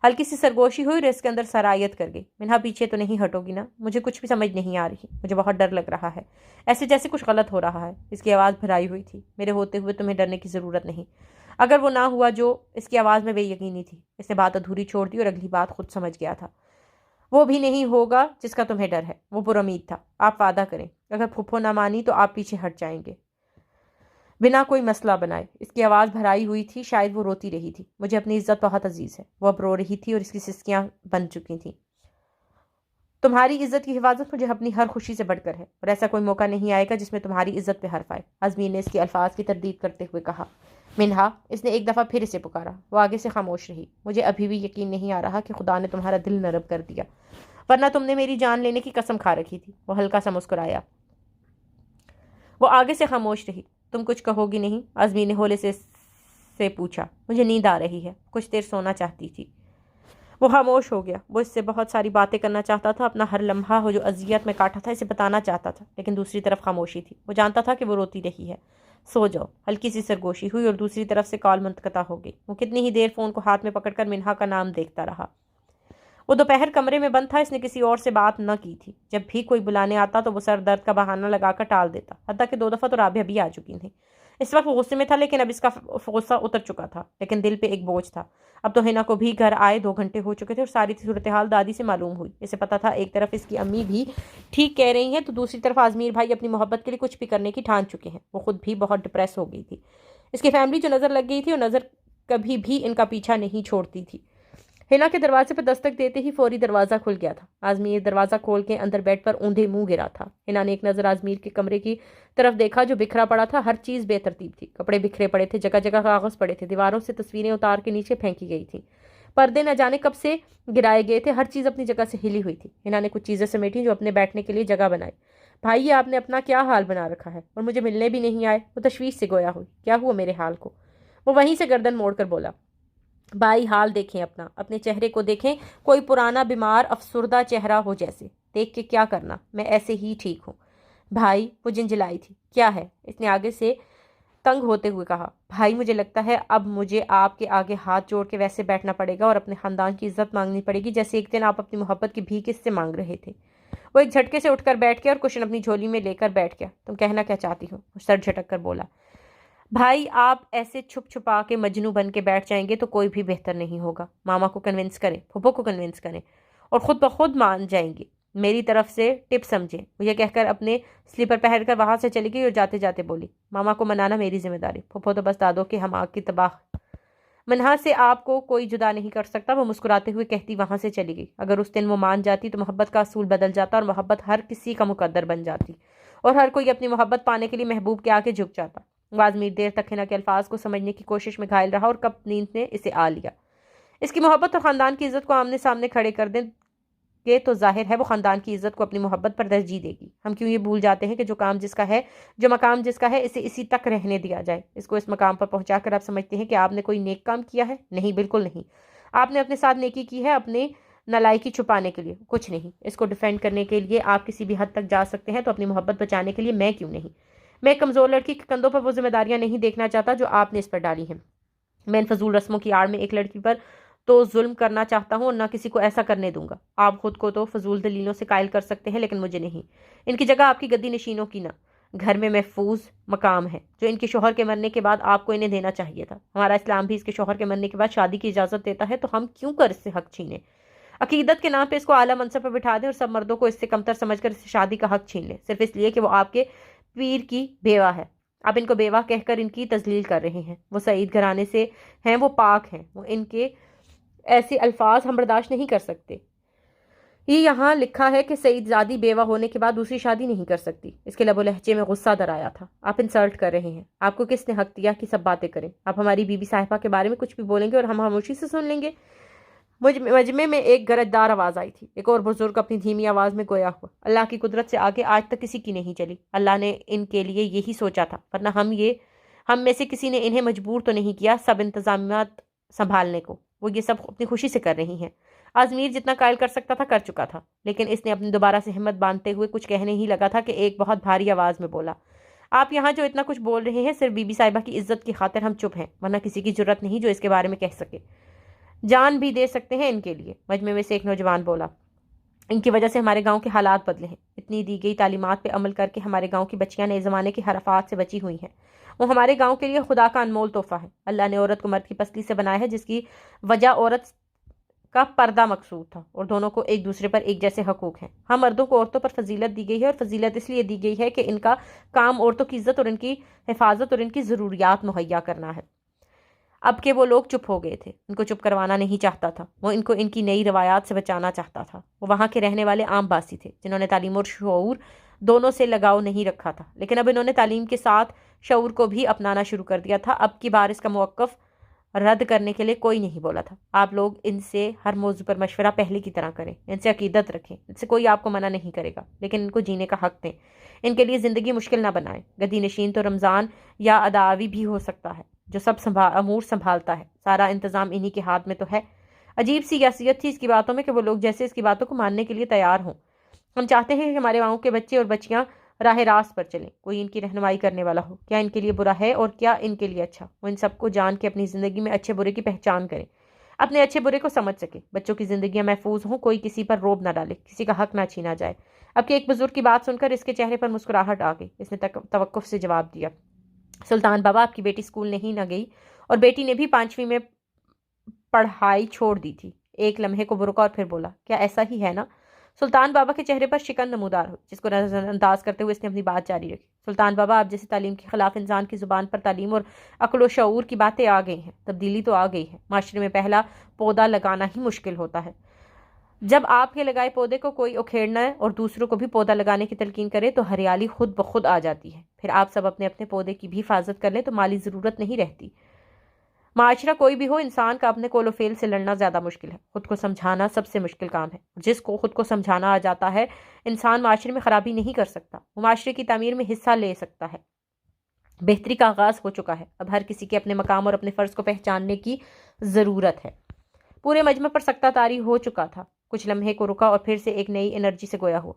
ہلکی سی سرگوشی ہوئی اور اس کے اندر سرایت کر گئی۔ منہا پیچھے تو نہیں ہٹو گی نا؟ مجھے کچھ بھی سمجھ نہیں آ رہی، مجھے بہت ڈر لگ رہا ہے، ایسے جیسے کچھ غلط ہو رہا ہے۔ اس کی آواز بھرائی ہوئی تھی۔ میرے ہوتے ہوئے تمہیں ڈرنے کی ضرورت نہیں۔ اگر وہ نہ ہوا جو اس کی آواز میں بے یقینی تھی۔ اس نے بات ادھوری چھوڑ دی اور اگلی بات خود سمجھ گیا تھا۔ وہ بھی نہیں ہوگا جس کا تمہیں ڈر ہے۔ وہ پر امید تھا۔ آپ وعدہ کریں، اگر پھپھو نہ مانی تو آپ پیچھے ہٹ جائیں گے بنا کوئی مسئلہ بنائے۔ اس کی آواز بھرائی ہوئی تھی، شاید وہ روتی رہی تھی۔ مجھے اپنی عزت بہت عزیز ہے۔ وہ اب رو رہی تھی اور اس کی سسکیاں بن چکی تھیں۔ تمہاری عزت کی حفاظت مجھے اپنی ہر خوشی سے بڑھ کر ہے، اور ایسا کوئی موقع نہیں آئے گا جس میں تمہاری عزت پہ حرف آئے۔ آزمین نے اس کے الفاظ کی تردید کرتے ہوئے کہا۔ منہا، اس نے ایک دفعہ پھر اسے پکارا۔ وہ آگے سے خاموش رہی۔ مجھے ابھی بھی یقین نہیں آ رہا کہ خدا نے تمہارا دل نرم کر دیا، ورنہ تم نے میری جان لینے کی قسم کھا رکھی تھی۔ وہ ہلکا سا مسکرایا۔ وہ آگے سے خاموش رہی۔ تم کچھ کہو گی نہیں؟ آزمین نے ہولے سے پوچھا۔ مجھے نیند آ رہی ہے، کچھ دیر سونا چاہتی تھی۔ وہ خاموش ہو گیا۔ وہ اس سے بہت ساری باتیں کرنا چاہتا تھا، اپنا ہر لمحہ وہ جو اذیت میں کاٹا تھا اسے بتانا چاہتا تھا، لیکن دوسری طرف خاموشی تھی۔ وہ جانتا تھا کہ وہ روتی رہی ہے۔ سو جاؤ۔ ہلکی سی سرگوشی ہوئی اور دوسری طرف سے کال منقطع ہو گئی۔ وہ کتنی ہی دیر فون کو ہاتھ میں پکڑ کر منہا کا نام دیکھتا رہا۔ وہ دوپہر کمرے میں بند تھا، اس نے کسی اور سے بات نہ کی تھی۔ جب بھی کوئی بلانے آتا تو وہ سر درد کا بہانہ لگا کر ٹال دیتا، حتیٰ کہ 2 دفعہ تو رابعہ بھی آ چکی تھی۔ اس وقت وہ غصے میں تھا، لیکن اب اس کا غصہ اتر چکا تھا، لیکن دل پہ ایک بوجھ تھا۔ اب تو ہنا کو بھی گھر آئے 2 گھنٹے ہو چکے تھے اور ساری صورتحال دادی سے معلوم ہوئی۔ اسے پتا تھا ایک طرف اس کی امی بھی ٹھیک کہہ رہی ہیں تو دوسری طرف آزمیر بھائی اپنی محبت کے لیے کچھ بھی کرنے کی ٹھان چکے ہیں۔ وہ خود بھی بہت ڈپریس ہو گئی تھی۔ اس کی فیملی جو نظر لگ گئی تھی اور نظر کبھی بھی ان کا پیچھا نہیں چھوڑتی تھی۔ ہنا کے دروازے پر دستک دیتے ہی فوری دروازہ کھل گیا تھا۔ آزمیر دروازہ کھول کے اندر بیڈ پر اوندھے منہ گرا تھا۔ ہنا نے ایک نظر آزمیر کے کمرے کی طرف دیکھا جو بکھرا پڑا تھا، ہر چیز بے ترتیب تھی، کپڑے بکھرے پڑے تھے، جگہ جگہ کاغذ پڑے تھے، دیواروں سے تصویریں اتار کے نیچے پھینکی گئی تھی، پردے نہ جانے کب سے گرائے گئے تھے، ہر چیز اپنی جگہ سے ہلی ہوئی تھی۔ ہنا نے کچھ چیزیں سمیٹی جو اپنے بیٹھنے کے لیے جگہ بنائی۔ بھائی آپ نے اپنا کیا حال بنا رکھا ہے اور مجھے ملنے بھی نہیں آئے؟ وہ تشویش سے گویا ہوئی۔ کیا ہوا میرے حال کو؟ وہ وہیں سے گردن موڑ کر بولا۔ بھائی حال دیکھیں اپنا، اپنے چہرے کو دیکھیں، کوئی پرانا بیمار افسردہ چہرہ ہو جیسے۔ دیکھ کے کیا کرنا، میں ایسے ہی ٹھیک ہوں۔ بھائی، وہ جنجلائی تھی۔ کیا ہے؟ اس نے آگے سے تنگ ہوتے ہوئے کہا۔ بھائی مجھے لگتا ہے اب مجھے آپ کے آگے ہاتھ جوڑ کے ویسے بیٹھنا پڑے گا اور اپنے خاندان کی عزت مانگنی پڑے گی جیسے ایک دن آپ اپنی محبت کی بھیک اس سے مانگ رہے تھے۔ وہ ایک جھٹکے سے اٹھ کر بیٹھ گیا اور کشن اپنی جھولی میں لے کر بیٹھ گیا۔ تم کہنا کیا چاہتی ہو؟ وہ سر جھٹک کر بولا۔ بھائی آپ ایسے چھپ چھپا کے مجنوں بن کے بیٹھ جائیں گے تو کوئی بھی بہتر نہیں ہوگا۔ ماما کو کنونس کریں، پھپھو کو کنونس کریں اور خود بخود مان جائیں گے۔ میری طرف سے ٹپ سمجھیں۔ وہ یہ کہہ کر اپنے سلیپر پہن کر وہاں سے چلی گئی اور جاتے جاتے بولی، ماما کو منانا میری ذمہ داری، پھپھو تو بس دادوں کے ہم آگ کی تباہ۔ منہا سے آپ کو کوئی جدا نہیں کر سکتا، وہ مسکراتے ہوئے کہتی وہاں سے چلی گئی۔ اگر اس دن وہ مان جاتی تو محبت کا اصول بدل جاتا اور محبت ہر کسی کا مقدر بن جاتی اور ہر کوئی اپنی محبت پانے کے لیے محبوب کے آگے جھک جاتا۔ آزمیر دیر تک ہنا کے الفاظ کو سمجھنے کی کوشش میں گھائل رہا اور کب نیند نے اسے آ لیا۔ اس کی محبت اور خاندان کی عزت کو آمنے سامنے کھڑے کر دیں گے تو ظاہر ہے وہ خاندان کی عزت کو اپنی محبت پر ترجیح دے گی۔ ہم کیوں یہ بھول جاتے ہیں کہ جو کام جس کا ہے، جو مقام جس کا ہے، اسے اسی تک رہنے دیا جائے۔ اس کو اس مقام پر پہنچا کر آپ سمجھتے ہیں کہ آپ نے کوئی نیک کام کیا ہے؟ نہیں، بالکل نہیں۔ آپ نے اپنے ساتھ نیکی کی ہے اپنے نالائکی چھپانے کے لیے، کچھ نہیں۔ اس کو ڈیفینڈ کرنے کے لیے آپ کسی بھی حد تک جا سکتے ہیں، تو اپنی محبت بچانے کے لیے میں کیوں نہیں؟ میں ایک کمزور لڑکی کے کندھوں پر وہ ذمہ داریاں نہیں دیکھنا چاہتا جو آپ نے اس پر ڈالی ہیں۔ میں ان فضول رسموں کی آڑ میں ایک لڑکی پر تو ظلم کرنا چاہتا ہوں اور نہ کسی کو ایسا کرنے دوں گا۔ آپ خود کو تو فضول دلیلوں سے قائل کر سکتے ہیں، لیکن مجھے نہیں۔ ان کی جگہ آپ کی گدی نشینوں کی نہ گھر میں محفوظ مقام ہے جو ان کے شوہر کے مرنے کے بعد آپ کو انہیں دینا چاہیے تھا۔ ہمارا اسلام بھی اس کے شوہر کے مرنے کے بعد شادی کی اجازت دیتا ہے، تو ہم کیوں کر اس سے حق چھینے؟ عقیدت کے نام پہ اس کو اعلیٰ منصب پر بٹھا دیں اور سب مردوں کو اس سے کمتر سمجھ کر اس سے شادی کا حق چھین لیں، صرف اس لیے کہ وہ آپ کے پیر کی بیوہ ہے۔ آپ ان کو بیوہ کہہ کر ان کی تذلیل کر رہے ہیں۔ وہ سعید گھرانے سے ہیں، وہ پاک ہیں، وہ ان کے ایسے الفاظ ہم برداشت نہیں کر سکتے۔ یہ یہاں لکھا ہے کہ سعید زادی بیوہ ہونے کے بعد دوسری شادی نہیں کر سکتی۔ اس کے لب و لہجے میں غصہ در آیا تھا۔ آپ انسلٹ کر رہے ہیں۔ آپ کو کس نے حق دیا کہ سب باتیں کریں؟ آپ ہماری بی بی صاحبہ کے بارے میں کچھ بھی بولیں گے اور ہم خاموشی سے سن لیں گے؟ مجمع میں ایک گرجدار آواز آئی تھی۔ ایک اور بزرگ اپنی دھیمی آواز میں گویا ہوا، اللہ کی قدرت سے آگے آج تک کسی کی نہیں چلی۔ اللہ نے ان کے لیے یہی سوچا تھا، ورنہ ہم میں سے کسی نے انہیں مجبور تو نہیں کیا سب انتظامات سنبھالنے کو۔ وہ یہ سب اپنی خوشی سے کر رہی ہیں۔ آزمیر جتنا قائل کر سکتا تھا کر چکا تھا، لیکن اس نے اپنی دوبارہ سے ہمت باندھتے ہوئے کچھ کہنے ہی لگا تھا کہ ایک بہت بھاری آواز میں بولا، آپ یہاں جو اتنا کچھ بول رہے ہیں صرف بی بی صاحبہ کی عزت کی خاطر ہم چپ ہیں، ورنہ کسی کی جرت نہیں جو اس کے بارے میں کہہ سکے۔ جان بھی دے سکتے ہیں ان کے لیے۔ مجمع میں سے ایک نوجوان بولا، ان کی وجہ سے ہمارے گاؤں کے حالات بدلے ہیں۔ اتنی دی گئی تعلیمات پہ عمل کر کے ہمارے گاؤں کی بچیاں نئے زمانے کے حرفات سے بچی ہوئی ہیں۔ وہ ہمارے گاؤں کے لیے خدا کا انمول تحفہ ہے۔ اللہ نے عورت کو مرد کی پسلی سے بنایا ہے، جس کی وجہ عورت کا پردہ مقصود تھا، اور دونوں کو ایک دوسرے پر ایک جیسے حقوق ہیں۔ ہم مردوں کو عورتوں پر فضیلت دی گئی ہے، اور فضیلت اس لیے دی گئی ہے کہ ان کا کام عورتوں کی عزت اور ان کی حفاظت اور ان کی ضروریات مہیا کرنا ہے۔ اب کہ وہ لوگ چپ ہو گئے تھے، ان کو چپ کروانا نہیں چاہتا تھا۔ وہ ان کو ان کی نئی روایات سے بچانا چاہتا تھا۔ وہ وہاں کے رہنے والے عام باسی تھے جنہوں نے تعلیم اور شعور دونوں سے لگاؤ نہیں رکھا تھا، لیکن اب انہوں نے تعلیم کے ساتھ شعور کو بھی اپنانا شروع کر دیا تھا۔ اب کی بار اس کا موقف رد کرنے کے لیے کوئی نہیں بولا تھا۔ آپ لوگ ان سے ہر موضوع پر مشورہ پہلے کی طرح کریں، ان سے عقیدت رکھیں، ان سے کوئی آپ کو منع نہیں کرے گا، لیکن ان کو جینے کا حق دیں۔ ان کے لیے زندگی مشکل نہ بنائیں۔ گدی نشین تو رمضان یا اداوی بھی ہو سکتا ہے جو سب امور سنبھالتا ہے، سارا انتظام انہی کے ہاتھ میں تو ہے۔ عجیب سی یاسیت تھی اس کی باتوں میں کہ وہ لوگ جیسے اس کی باتوں کو ماننے کے لیے تیار ہوں۔ ہم چاہتے ہیں کہ ہمارے گاؤں کے بچے اور بچیاں راہ راست پر چلیں، کوئی ان کی رہنمائی کرنے والا ہو، کیا ان کے لیے برا ہے اور کیا ان کے لیے اچھا۔ وہ ان سب کو جان کے اپنی زندگی میں اچھے برے کی پہچان کریں، اپنے اچھے برے کو سمجھ سکے، بچوں کی زندگیاں محفوظ ہوں، کوئی کسی پر روب نہ ڈالے، کسی کا حق نہ چھینا جائے۔ اب کہ ایک بزرگ کی بات سن کر اس کے چہرے پر مسکراہٹ آ گئی، اس نے توقف سے جواب دیا، سلطان بابا، آپ کی بیٹی اسکول نہیں نہ گئی اور بیٹی نے بھی 5ویں میں پڑھائی چھوڑ دی تھی۔ ایک لمحے کو رکا اور پھر بولا، کیا ایسا ہی ہے نا؟ سلطان بابا کے چہرے پر شکن نمودار ہو، جس کو نظر انداز کرتے ہوئے اس نے اپنی بات جاری رکھی۔ سلطان بابا، آپ جیسے تعلیم کے خلاف انسان کی زبان پر تعلیم اور عقل و شعور کی باتیں آ گئی ہیں، تبدیلی تو آ گئی ہے۔ معاشرے میں پہلا پودا لگانا ہی مشکل ہوتا ہے۔ جب آپ کے لگائے پودے کو کوئی اکھیڑنا ہے اور دوسروں کو بھی پودا لگانے کی تلقین کرے تو ہریالی خود بخود آ جاتی ہے۔ پھر آپ سب اپنے اپنے پودے کی بھی حفاظت کر لیں تو مالی ضرورت نہیں رہتی۔ معاشرہ کوئی بھی ہو، انسان کا اپنے قول و فعل سے لڑنا زیادہ مشکل ہے، خود کو سمجھانا سب سے مشکل کام ہے۔ جس کو خود کو سمجھانا آ جاتا ہے، انسان معاشرے میں خرابی نہیں کر سکتا، وہ معاشرے کی تعمیر میں حصہ لے سکتا ہے۔ بہتری کا آغاز ہو چکا ہے، اب ہر کسی کے اپنے مقام اور اپنے فرض کو پہچاننے کی ضرورت ہے۔ پورے مجمع پر سکتہ طاری ہو چکا تھا، کچھ لمحے کو رکا اور پھر سے ایک نئی انرجی سے گویا ہوا،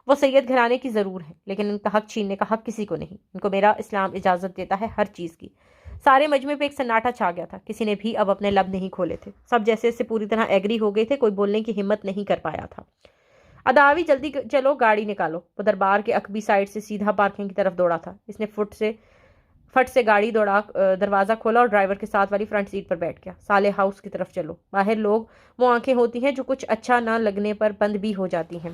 وہ سید گھرانے کی ضرور ہے لیکن ان کا حق چھیننے کا حق کسی کو نہیں، ان کو میرا اسلام اجازت دیتا ہے ہر چیز کی۔ سارے مجمع پہ ایک سناٹا چھا گیا تھا، کسی نے بھی اب اپنے لب نہیں کھولے تھے، سب جیسے اس سے پوری طرح ایگری ہو گئے تھے، کوئی بولنے کی ہمت نہیں کر پایا تھا۔ اداوی، جلدی چلو، گاڑی نکالو۔ وہ دربار کے عقبی سائڈ سے سیدھا پارکنگ کی طرف دوڑا تھا، اس نے فٹ سے گاڑی دوڑا، دروازہ کھولا اور ڈرائیور کے ساتھ والی فرنٹ سیٹ پر بیٹھ گیا۔ صالح ہاؤس کی طرف چلو، باہر لوگ وہ آنکھیں ہوتی ہیں جو کچھ اچھا نہ لگنے پر بند بھی ہو جاتی ہیں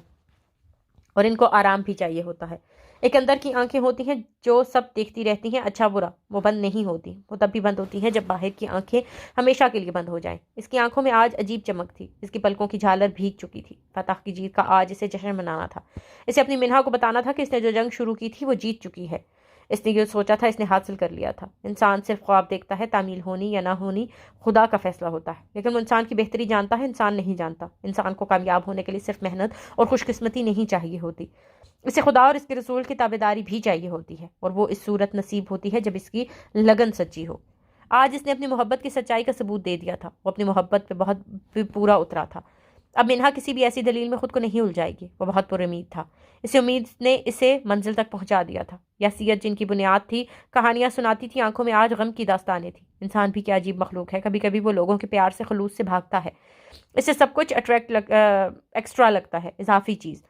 اور ان کو آرام بھی چاہیے ہوتا ہے۔ ایک اندر کی آنکھیں ہوتی ہیں جو سب دیکھتی رہتی ہیں، اچھا برا، وہ بند نہیں ہوتی، وہ تب بھی بند ہوتی ہیں جب باہر کی آنکھیں ہمیشہ کے لیے بند ہو جائیں۔ اس کی آنکھوں میں آج عجیب چمک تھی، اس کی پلکوں کی جھالر بھیگ چکی تھی، فتح کی جیت کا آج اسے جشن منانا تھا۔ اسے اپنی منہا کو بتانا تھا کہ اس نے جو جنگ شروع کی تھی وہ جیت چکی ہے، اس نے جو سوچا تھا اس نے حاصل کر لیا تھا۔ انسان صرف خواب دیکھتا ہے، تعمیل ہونی یا نہ ہونی خدا کا فیصلہ ہوتا ہے، لیکن وہ انسان کی بہتری جانتا ہے، انسان نہیں جانتا۔ انسان کو کامیاب ہونے کے لیے صرف محنت اور خوش قسمتی نہیں چاہیے ہوتی، اسے خدا اور اس کے رسول کی تابعداری بھی چاہیے ہوتی ہے، اور وہ اس صورت نصیب ہوتی ہے جب اس کی لگن سچی ہو۔ آج اس نے اپنی محبت کی سچائی کا ثبوت دے دیا تھا، وہ اپنی محبت پہ بہت پورا اترا تھا۔ اب منہا کسی بھی ایسی دلیل میں خود کو نہیں الجھائے گی، وہ بہت پر امید تھا، اسے امید نے اسے منزل تک پہنچا دیا تھا۔ یاسیت جن کی بنیاد تھی، کہانیاں سناتی تھی، آنکھوں میں آج غم کی داستانیں تھی۔ انسان بھی کیا عجیب مخلوق ہے، کبھی کبھی وہ لوگوں کے پیار سے خلوص سے بھاگتا ہے، اسے سب کچھ ایکسٹرا لگتا ہے، اضافی چیز،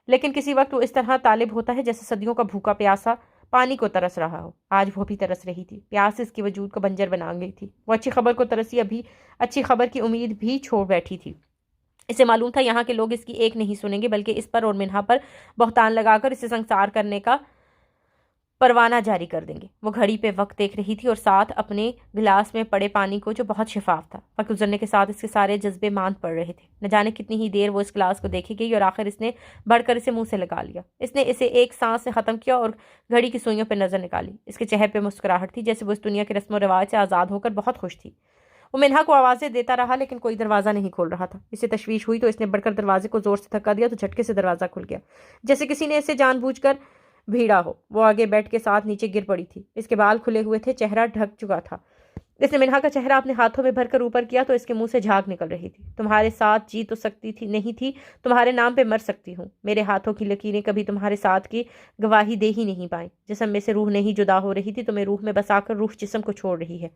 لیکن کسی وقت وہ اس طرح طالب ہوتا ہے جیسے صدیوں کا بھوکا پیاسا پانی کو ترس رہا ہو۔ آج وہ بھی ترس رہی تھی، پیاس اس کے وجود کو بنجر بنا گئی تھی، وہ اچھی خبر کو ترسی، ابھی اچھی خبر کی امید بھی چھوڑ بیٹھی تھی۔ اسے معلوم تھا یہاں کے لوگ اس کی ایک نہیں سنیں گے، بلکہ اس پر اور منہا پر بہتان لگا کر اسے سنسار کرنے کا پروانہ جاری کر دیں گے۔ وہ گھڑی پہ وقت دیکھ رہی تھی اور ساتھ اپنے گلاس میں پڑے پانی کو جو بہت شفاف تھا۔ وقت گزرنے کے ساتھ اس کے سارے جذبے ماند پڑ رہے تھے، نہ جانے کتنی ہی دیر وہ اس گلاس کو دیکھی گئی اور آخر اس نے بڑھ کر اسے منہ سے لگا لیا۔ اس نے اسے ایک سانس سے ختم کیا اور گھڑی کی سوئیوں پہ نظر نکالی۔ اس کے چہرے پہ مسکراہٹ تھی، جیسے وہ اس دنیا کے رسم و رواج سے آزاد ہو کر بہت خوش تھی۔ وہ منہا کو آوازیں دیتا رہا لیکن کوئی دروازہ نہیں کھول رہا تھا۔ اسے تشویش ہوئی تو اس نے بڑھ کر دروازے کو زور سے دھکا دیا تو جھٹکے سے دروازہ کھل گیا، جیسے کسی نے اسے جان بوجھ کر بھیڑا ہو۔ وہ آگے بیٹھ کے ساتھ نیچے گر پڑی تھی، اس کے بال کھلے ہوئے تھے، چہرہ ڈھک چکا تھا۔ اس نے منہا کا چہرہ اپنے ہاتھوں میں بھر کر اوپر کیا تو اس کے منہ سے جھاگ نکل رہی تھی۔ تمہارے ساتھ جی تو سکتی تھی نہیں تھی، تمہارے نام پہ مر سکتی ہوں۔ میرے ہاتھوں کی لکیریں کبھی تمہارے ساتھ کی گواہی دے ہی نہیں پائیں۔ جسم میں سے روح نہیں جدا ہو رہی تھی تو میں روح میں بسا کر روح جسم کو چھوڑ رہی ہے۔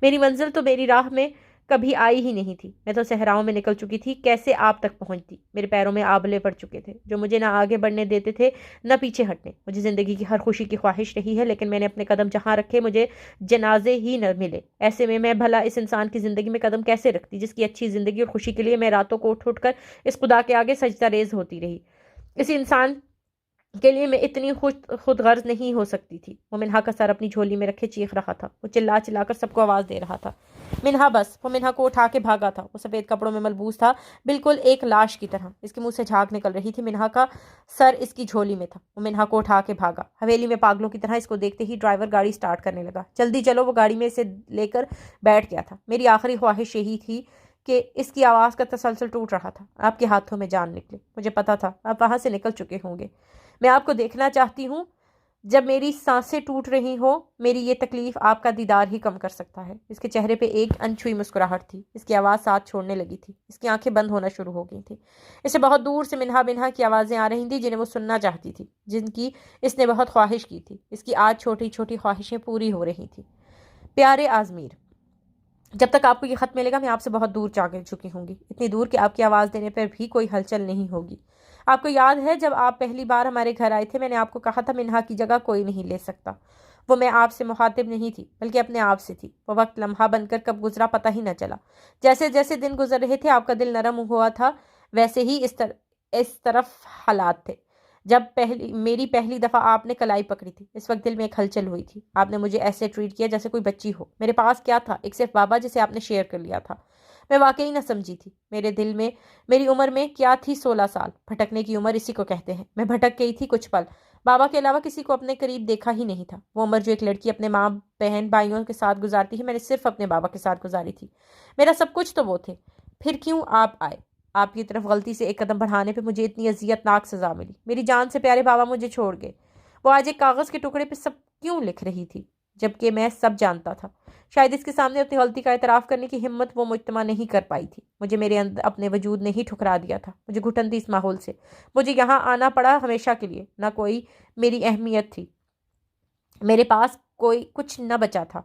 میری منزل تو میری راہ میں کبھی آئی ہی نہیں تھی، میں تو صحراؤں میں نکل چکی تھی، کیسے آپ تک پہنچتی؟ میرے پیروں میں آبلے پڑ چکے تھے جو مجھے نہ آگے بڑھنے دیتے تھے نہ پیچھے ہٹنے۔ مجھے زندگی کی ہر خوشی کی خواہش رہی ہے لیکن میں نے اپنے قدم جہاں رکھے مجھے جنازے ہی نہ ملے۔ ایسے میں بھلا اس انسان کی زندگی میں قدم کیسے رکھتی جس کی اچھی زندگی اور خوشی کے لیے میں راتوں کو اٹھ کر اس خدا کے آگے سجدہ ریز ہوتی رہی؟ اسی انسان کے لیے میں اتنی خود غرض نہیں ہو سکتی تھی۔ وہ منہا کا سر اپنی جھولی میں رکھے چیخ رہا تھا، وہ چلا چلا کر سب کو آواز دے رہا تھا، منہا بس۔ وہ منہا کو اٹھا کے بھاگا تھا، وہ سفید کپڑوں میں ملبوس تھا، بالکل ایک لاش کی طرح، اس کے منہ سے جھاگ نکل رہی تھی، منہا کا سر اس کی جھولی میں تھا۔ وہ منہا کو اٹھا کے بھاگا، حویلی میں پاگلوں کی طرح۔ اس کو دیکھتے ہی ڈرائیور گاڑی سٹارٹ کرنے لگا۔ جلدی چلو، وہ گاڑی میں اسے لے کر بیٹھ گیا تھا۔ میری آخری خواہش یہی تھی کہ اس کی آواز کا تسلسل ٹوٹ رہا تھا، آپ کے ہاتھوں میں جان نکلے۔ مجھے پتا تھا آپ وہاں سے نکل چکے ہوں گے، میں آپ کو دیکھنا چاہتی ہوں، جب میری سانسیں ٹوٹ رہی ہوں، میری یہ تکلیف آپ کا دیدار ہی کم کر سکتا ہے۔ اس کے چہرے پہ ایک انچھوئی مسکراہٹ تھی، اس کی آواز ساتھ چھوڑنے لگی تھی، اس کی آنکھیں بند ہونا شروع ہو گئی تھیں۔ اسے بہت دور سے منہا بنہا کی آوازیں آ رہی تھیں جنہیں وہ سننا چاہتی تھی، جن کی اس نے بہت خواہش کی تھی۔ اس کی آج چھوٹی چھوٹی خواہشیں پوری ہو رہی تھیں۔ پیارے آزمیر، جب تک آپ کو یہ خط ملے گا میں آپ سے بہت دور جا چکی ہوں گی، اتنی دور کہ آپ کی آواز دینے پر بھی کوئی ہلچل نہیں ہوگی۔ آپ کو یاد ہے جب آپ پہلی بار ہمارے گھر آئے تھے، میں نے آپ کو کہا تھا منہا کی جگہ کوئی نہیں لے سکتا۔ وہ میں آپ سے مخاطب نہیں تھی بلکہ اپنے آپ سے تھی۔ وہ وقت لمحہ بن کر کب گزرا پتہ ہی نہ چلا۔ جیسے جیسے دن گزر رہے تھے آپ کا دل نرم ہوا تھا، ویسے ہی اس طرف حالات تھے۔ جب میری پہلی دفعہ آپ نے کلائی پکڑی تھی، اس وقت دل میں ایک ہلچل ہوئی تھی۔ آپ نے مجھے ایسے ٹریٹ کیا جیسے کوئی بچی ہو۔ میرے پاس کیا تھا؟ ایک صرف بابا جسے آپ نے شیئر کر لیا تھا۔ میں واقعی نہ سمجھی تھی۔ میرے دل میں میری عمر میں کیا تھی 16 سال، بھٹکنے کی عمر اسی کو کہتے ہیں۔ میں بھٹک گئی تھی کچھ پل، بابا کے علاوہ کسی کو اپنے قریب دیکھا ہی نہیں تھا۔ وہ عمر جو ایک لڑکی اپنے ماں بہن بھائیوں کے ساتھ گزارتی ہے، میں نے صرف اپنے بابا کے ساتھ گزاری تھی۔ میرا سب کچھ تو وہ تھے۔ پھر کیوں آپ آئے؟ آپ کی طرف غلطی سے ایک قدم بڑھانے پہ مجھے اتنی اذیت ناک سزا ملی۔ میری جان سے پیارے بابا مجھے چھوڑ گئے۔ وہ آج ایک کاغذ کے ٹکڑے پہ سب کیوں لکھ رہی تھی جبکہ میں سب جانتا تھا؟ شاید اس کے سامنے اپنی غلطی کا اعتراف کرنے کی ہمت وہ مجتمع نہیں کر پائی تھی۔ مجھے میرے اندر اپنے وجود نے ہی ٹھکرا دیا تھا۔ مجھے گھٹن تھی اس ماحول سے۔ مجھے یہاں آنا پڑا ہمیشہ کے لیے۔ نہ کوئی میری اہمیت تھی، میرے پاس کوئی کچھ نہ بچا تھا۔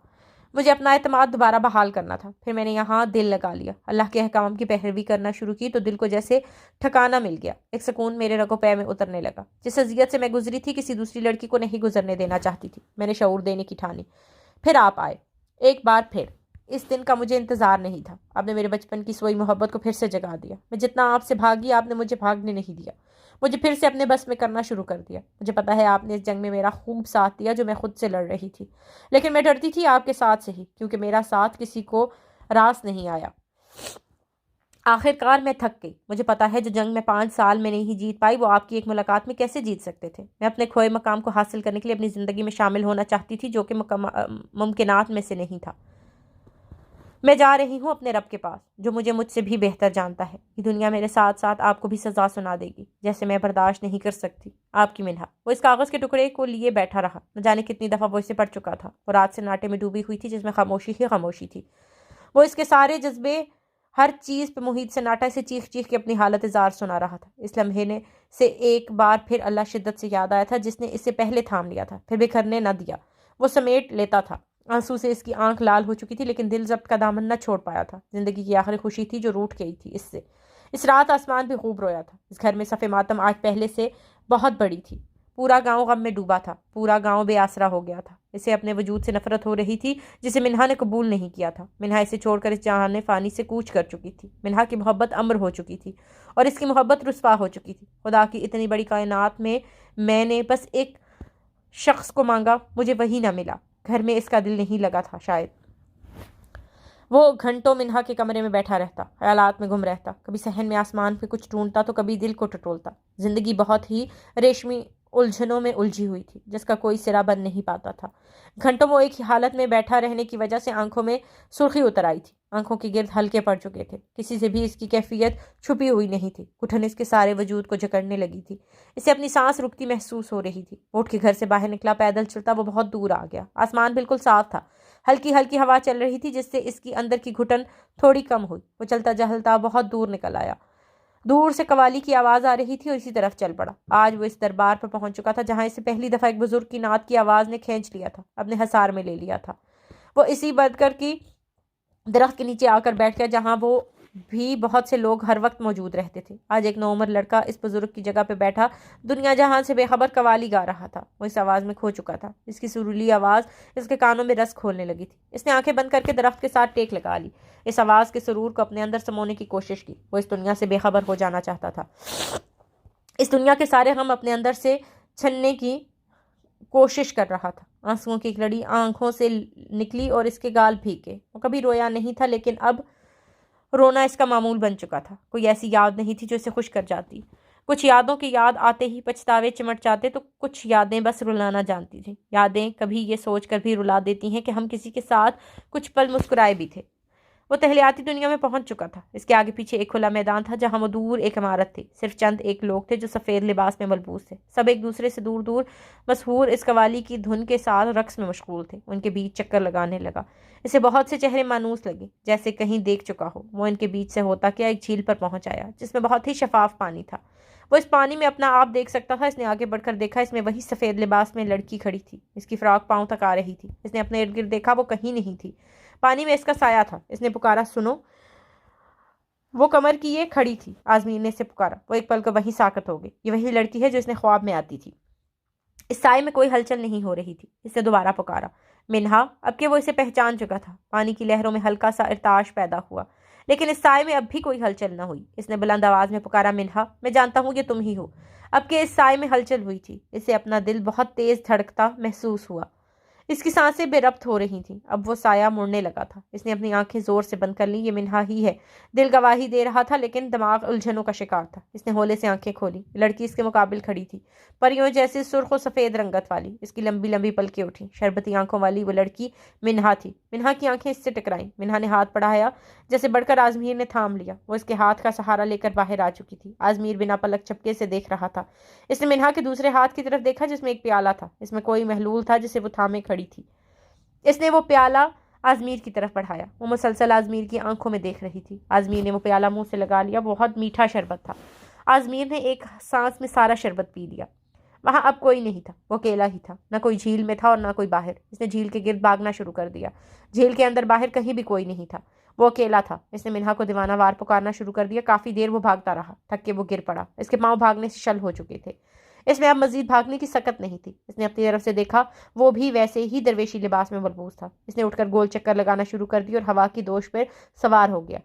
مجھے اپنا اعتماد دوبارہ بحال کرنا تھا۔ پھر میں نے یہاں دل لگا لیا، اللہ کے احکام کی پیروی کرنا شروع کی تو دل کو جیسے ٹھکانہ مل گیا۔ ایک سکون میرے رگو پے میں اترنے لگا۔ جس اذیت سے میں گزری تھی کسی دوسری لڑکی کو نہیں گزرنے دینا چاہتی تھی۔ میں نے شعور دینے کی ٹھانی۔ پھر آپ آئے، ایک بار پھر۔ اس دن کا مجھے انتظار نہیں تھا۔ آپ نے میرے بچپن کی سوئی محبت کو پھر سے جگا دیا۔ میں جتنا آپ سے بھاگی آپ نے مجھے بھاگنے نہیں دیا، مجھے پھر سے اپنے بس میں کرنا شروع کر دیا۔ مجھے پتا ہے آپ نے اس جنگ میں میرا خوب ساتھ دیا جو میں خود سے لڑ رہی تھی، لیکن میں ڈرتی تھی آپ کے ساتھ سے ہی، کیونکہ میرا ساتھ کسی کو راس نہیں آیا۔ آخر کار میں تھک گئی۔ مجھے پتا ہے جو جنگ میں 5 سال میں نہیں جیت پائی وہ آپ کی ایک ملاقات میں کیسے جیت سکتے تھے۔ میں اپنے کھوئے مقام کو حاصل کرنے کے لیے اپنی زندگی میں شامل ہونا چاہتی تھی جو کہ ممکنات میں سے نہیں تھا۔ میں جا رہی ہوں اپنے رب کے پاس جو مجھ سے بھی بہتر جانتا ہے۔ یہ دنیا میرے ساتھ ساتھ آپ کو بھی سزا سنا دے گی جیسے میں برداشت نہیں کر سکتی۔ آپ کی منہا۔ وہ اس کاغذ کے ٹکڑے کو لیے بیٹھا رہا۔ نہ جانے کتنی دفعہ وہ اسے پڑھ چکا تھا۔ وہ رات سے ناٹے میں ڈوبی ہوئی تھی جس میں خاموشی ہی خاموشی تھی۔ وہ اس کے سارے جذبے، ہر چیز پہ محیط سناٹا اسے چیخ چیخ کے اپنی حالت زار سنا رہا تھا۔ اس لمحے نے سے ایک بار پھر اللہ شدت سے یاد آیا تھا جس نے اسے پہلے تھام لیا تھا، پھر بکھرنے نہ دیا۔ وہ سمیٹ لیتا تھا۔ آنسو سے اس کی آنکھ لال ہو چکی تھی لیکن دل ضبط کا دامن نہ چھوڑ پایا تھا۔ زندگی کی آخری خوشی تھی جو روٹ گئی تھی اس سے۔ اس رات آسمان بھی خوب رویا تھا۔ اس گھر میں صف ماتم آج پہلے سے بہت بڑی تھی۔ پورا گاؤں غم میں ڈوبا تھا، پورا گاؤں بے آسرا ہو گیا تھا۔ اسے اپنے وجود سے نفرت ہو رہی تھی جسے منہا نے قبول نہیں کیا تھا۔ منہا اسے چھوڑ کر اس جہان فانی سے کوچ کر چکی تھی۔ منہا کی محبت امر ہو چکی تھی اور اس کی محبت رسوا ہو چکی تھی۔ خدا کی اتنی بڑی کائنات میں نے بس ایک شخص کو مانگا، مجھے وہی نہ ملا۔ گھر میں اس کا دل نہیں لگا تھا شاید۔ وہ گھنٹوں منہا کے کمرے میں بیٹھا رہتا، خیالات میں گم رہتا، کبھی صحن میں آسمان پہ کچھ ڈھونڈتا تو کبھی دل کو ٹٹولتا۔ زندگی بہت ہی ریشمی الجھنوں میں الجھی ہوئی تھی جس کا کوئی سرا بن نہیں پاتا تھا۔ گھنٹوں وہ ایک ہی حالت میں بیٹھا رہنے کی وجہ سے آنکھوں میں سرخی اتر آئی تھی، آنکھوں کے گرد ہلکے پڑ چکے تھے۔ کسی سے بھی اس کی کیفیت چھپی ہوئی نہیں تھی۔ گھٹن اس کے سارے وجود کو جکڑنے لگی تھی۔ اسے اپنی سانس رکتی محسوس ہو رہی تھی۔ اٹھ کے گھر سے باہر نکلا، پیدل چلتا وہ بہت دور آ گیا۔ آسمان بالکل صاف تھا، ہلکی ہلکی ہوا چل رہی تھی جس سے اس کی اندر کی گھٹن تھوڑی کم ہوئی۔ وہ چلتا چلتا بہت دور نکل آیا۔ دور سے قوالی کی آواز آ رہی تھی اور اسی طرف چل پڑا۔ آج وہ اس دربار پر پہنچ چکا تھا جہاں اسے پہلی دفعہ ایک بزرگ کی نعت کی آواز نے کھینچ لیا تھا، اپنے حصار میں لے لیا تھا۔ وہ اسی بدکر کی درخت کے نیچے آ کر بیٹھ گیا جہاں وہ بھی بہت سے لوگ ہر وقت موجود رہتے تھے۔ آج ایک نوعمر لڑکا اس بزرگ کی جگہ پہ بیٹھا دنیا جہاں سے بے خبر قوالی گا رہا تھا۔ وہ اس آواز میں کھو چکا تھا۔ اس کی سریلی آواز اس کے کانوں میں رس کھولنے لگی تھی۔ اس نے آنکھیں بند کر کے درخت کے ساتھ ٹیک لگا لی، اس آواز کے سرور کو اپنے اندر سمونے کی کوشش کی۔ وہ اس دنیا سے بے خبر ہو جانا چاہتا تھا۔ اس دنیا کے سارے غم اپنے اندر سے چھننے کی کوشش کر رہا تھا۔ آنسوؤں کی ایک لڑی آنکھوں سے نکلی اور اس کے گال بھیگے۔ وہ کبھی رویا نہیں تھا لیکن اب رونا اس کا معمول بن چکا تھا۔ کوئی ایسی یاد نہیں تھی جو اسے خوش کر جاتی۔ کچھ یادوں کی یاد آتے ہی پچھتاوے چمٹ جاتے تو کچھ یادیں بس رلانا جانتی تھیں۔ یادیں کبھی یہ سوچ کر بھی رلا دیتی ہیں کہ ہم کسی کے ساتھ کچھ پل مسکرائے بھی تھے۔ وہ تحلیاتی دنیا میں پہنچ چکا تھا۔ اس کے آگے پیچھے ایک کھلا میدان تھا جہاں وہ دور ایک عمارت تھی، صرف چند ایک لوگ تھے جو سفید لباس میں ملبوس تھے، سب ایک دوسرے سے دور دور مسحور اس قوالی کی دھن کے ساتھ رقص میں مشغول تھے۔ ان کے بیچ چکر لگانے لگا، اسے بہت سے چہرے مانوس لگے جیسے کہیں دیکھ چکا ہو۔ وہ ان کے بیچ سے ہوتا کیا ایک جھیل پر پہنچ آیا جس میں بہت ہی شفاف پانی تھا، وہ اس پانی میں اپنا آپ دیکھ سکتا تھا۔ اس نے آگے بڑھ کر دیکھا، اس میں وہی سفید لباس میں لڑکی کھڑی تھی، اس کی فراق پاؤں تک آ رہی تھی۔ اس نے اپنے ارد گرد دیکھا، وہ کہیں نہیں تھی، پانی میں اس کا سایہ تھا۔ اس نے پکارا، سنو! وہ کمر کیے کھڑی تھی۔ آزمین نے اسے پکارا، وہ ایک پل کو وہیں ساکت ہو گئی۔ یہ وہی لڑکی ہے جو اس نے خواب میں آتی تھی۔ اس سائے میں کوئی ہلچل نہیں ہو رہی تھی۔ اس نے دوبارہ پکارا، منہا! اب کہ وہ اسے پہچان چکا تھا، پانی کی لہروں میں ہلکا سا ارتعاش پیدا ہوا، لیکن اس سائے میں اب بھی کوئی ہلچل نہ ہوئی۔ اس نے بلند آواز میں پکارا، منہا! میں جانتا ہوں یہ تم ہی ہو۔ اب کہ اس سائے میں ہلچل ہوئی تھی، اسے اپنا دل بہت تیز دھڑکتا محسوس ہوا۔ اس کی سانسیں بے ربط ہو رہی تھیں۔ اب وہ سایہ مڑنے لگا تھا۔ اس نے اپنی آنکھیں زور سے بند کر لیں۔ یہ منہا ہی ہے۔ دل گواہی دے رہا تھا لیکن دماغ الجھنوں کا شکار تھا۔ اس نے ہولے سے آنکھیں کھولی۔ لڑکی اس کے مقابل کھڑی تھی، پریوں جیسی سرخ و سفید رنگت والی۔ اس کی لمبی لمبی پلکیں اٹھیں۔ شربتی آنکھوں والی وہ لڑکی منہا تھی۔ منہا کی آنکھیں اس سے ٹکرائیں۔ منہا نے ہاتھ بڑھایا، جیسے بڑھ کر آزمیر نے تھام لیا۔ وہ اس کے ہاتھ کا سہارا لے کر باہر آ چکی تھی۔ آزمیر بنا پلک جھپکے سے دیکھ رہا تھا۔ اس نے منہا کے دوسرے ہاتھ کی طرف دیکھا جس میں ایک پیالہ تھا۔ اس میں کوئی محلول تھا جسے وہ تھامے کھڑی تھی۔ اس نے وہ پیالہ آزمیر کی طرف بڑھایا۔ وہ مسلسل آزمیر کی آنکھوں میں دیکھ رہی تھی۔ آزمیر نے وہ پیالہ منہ سے لگا لیا، بہت میٹھا شربت تھا۔ آزمیر نے ایک سانس میں سارا شربت پی لیا۔ وہاں اب کوئی نہیں تھا، وہ اکیلا ہی تھا، نہ کوئی جھیل میں تھا اور نہ کوئی باہر۔ اس نے جھیل کے گرد بھاگنا شروع کر دیا۔ جھیل کے اندر باہر کہیں بھی کوئی نہیں تھا، وہ اکیلا تھا۔ اس نے منہا کو دیوانہ وار پکارنا شروع کر دیا۔ کافی دیر وہ بھاگتا رہا، تھک کے وہ گر پڑا۔ اس کے پاؤں بھاگنے سے شل ہو چکے تھے۔ اس میں اب مزید بھاگنے کی سکت نہیں تھی۔ اس نے اپنی طرف سے دیکھا، وہ بھی ویسے ہی درویشی لباس میں ملبوس تھا۔ اس نے اٹھ کر گول چکر لگانا شروع کر دی اور ہوا کی دوش پر سوار ہو گیا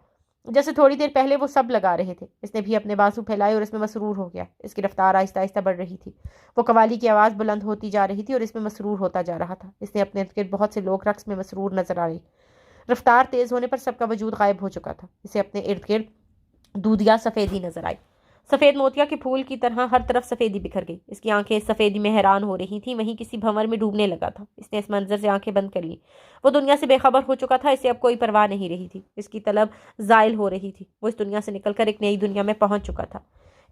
جیسے تھوڑی دیر پہلے وہ سب لگا رہے تھے۔ اس نے بھی اپنے بازو پھیلائے اور اس میں مسرور ہو گیا۔ اس کی رفتار آہستہ آہستہ بڑھ رہی تھی، وہ قوالی کی آواز بلند ہوتی جا رہی تھی اور اس میں مسرور ہوتا جا رہا تھا۔ اس نے اپنے ارد گرد بہت سے لوگ رقص میں مسرور نظر آئے۔ رفتار تیز ہونے پر سب کا وجود غائب ہو چکا تھا۔ اسے اپنے ارد گرد دودھیا سفیدی نظر آئی، سفید موتیا کے پھول کی طرح ہر طرف سفیدی بکھر گئی۔ اس کی آنکھیں اس سفیدی میں حیران ہو رہی تھیں، وہیں کسی بھنور میں ڈوبنے لگا تھا۔ اس نے اس منظر سے آنکھیں بند کر لیں۔ وہ دنیا سے بے خبر ہو چکا تھا، اسے اب کوئی پرواہ نہیں رہی تھی۔ اس کی طلب زائل ہو رہی تھی، وہ اس دنیا سے نکل کر ایک نئی دنیا میں پہنچ چکا تھا۔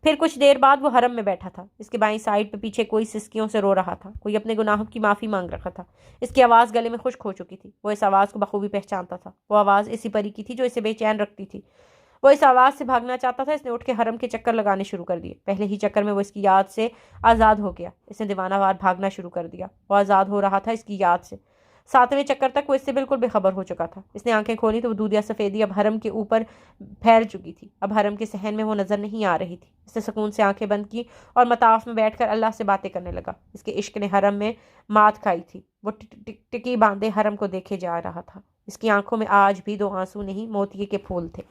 پھر کچھ دیر بعد وہ حرم میں بیٹھا تھا۔ اس کے بائیں سائڈ پہ پیچھے کوئی سسکیوں سے رو رہا تھا، کوئی اپنے گناہوں کی معافی مانگ رہا تھا۔ اس کی آواز گلے میں خشک ہو چکی تھی، وہ اس آواز کو بخوبی پہچانتا تھا۔ وہ آواز اسی پری کی تھی جو اسے بے چین رکھتی تھی۔ وہ اس آواز سے بھاگنا چاہتا تھا۔ اس نے اٹھ کے حرم کے چکر لگانے شروع کر دیے۔ پہلے ہی چکر میں وہ اس کی یاد سے آزاد ہو گیا۔ اس نے دیوانہ وار بھاگنا شروع کر دیا، وہ آزاد ہو رہا تھا اس کی یاد سے۔ 7ویں چکر تک وہ اس سے بالکل بے خبر ہو چکا تھا۔ اس نے آنکھیں کھولی تو وہ دودھیا سفیدی اب حرم کے اوپر پھیل چکی تھی۔ اب حرم کے صحن میں وہ نظر نہیں آ رہی تھی۔ اس نے سکون سے آنکھیں بند کی اور مطاف میں بیٹھ کر اللہ سے باتیں کرنے لگا۔ اس کے عشق نے حرم میں مات کھائی تھی۔ وہ ٹکی باندھے حرم کو دیکھے جا رہا تھا۔ اس کی آنکھوں میں آج بھی 2 آنسو نہیں، موتیے کے پھول تھے۔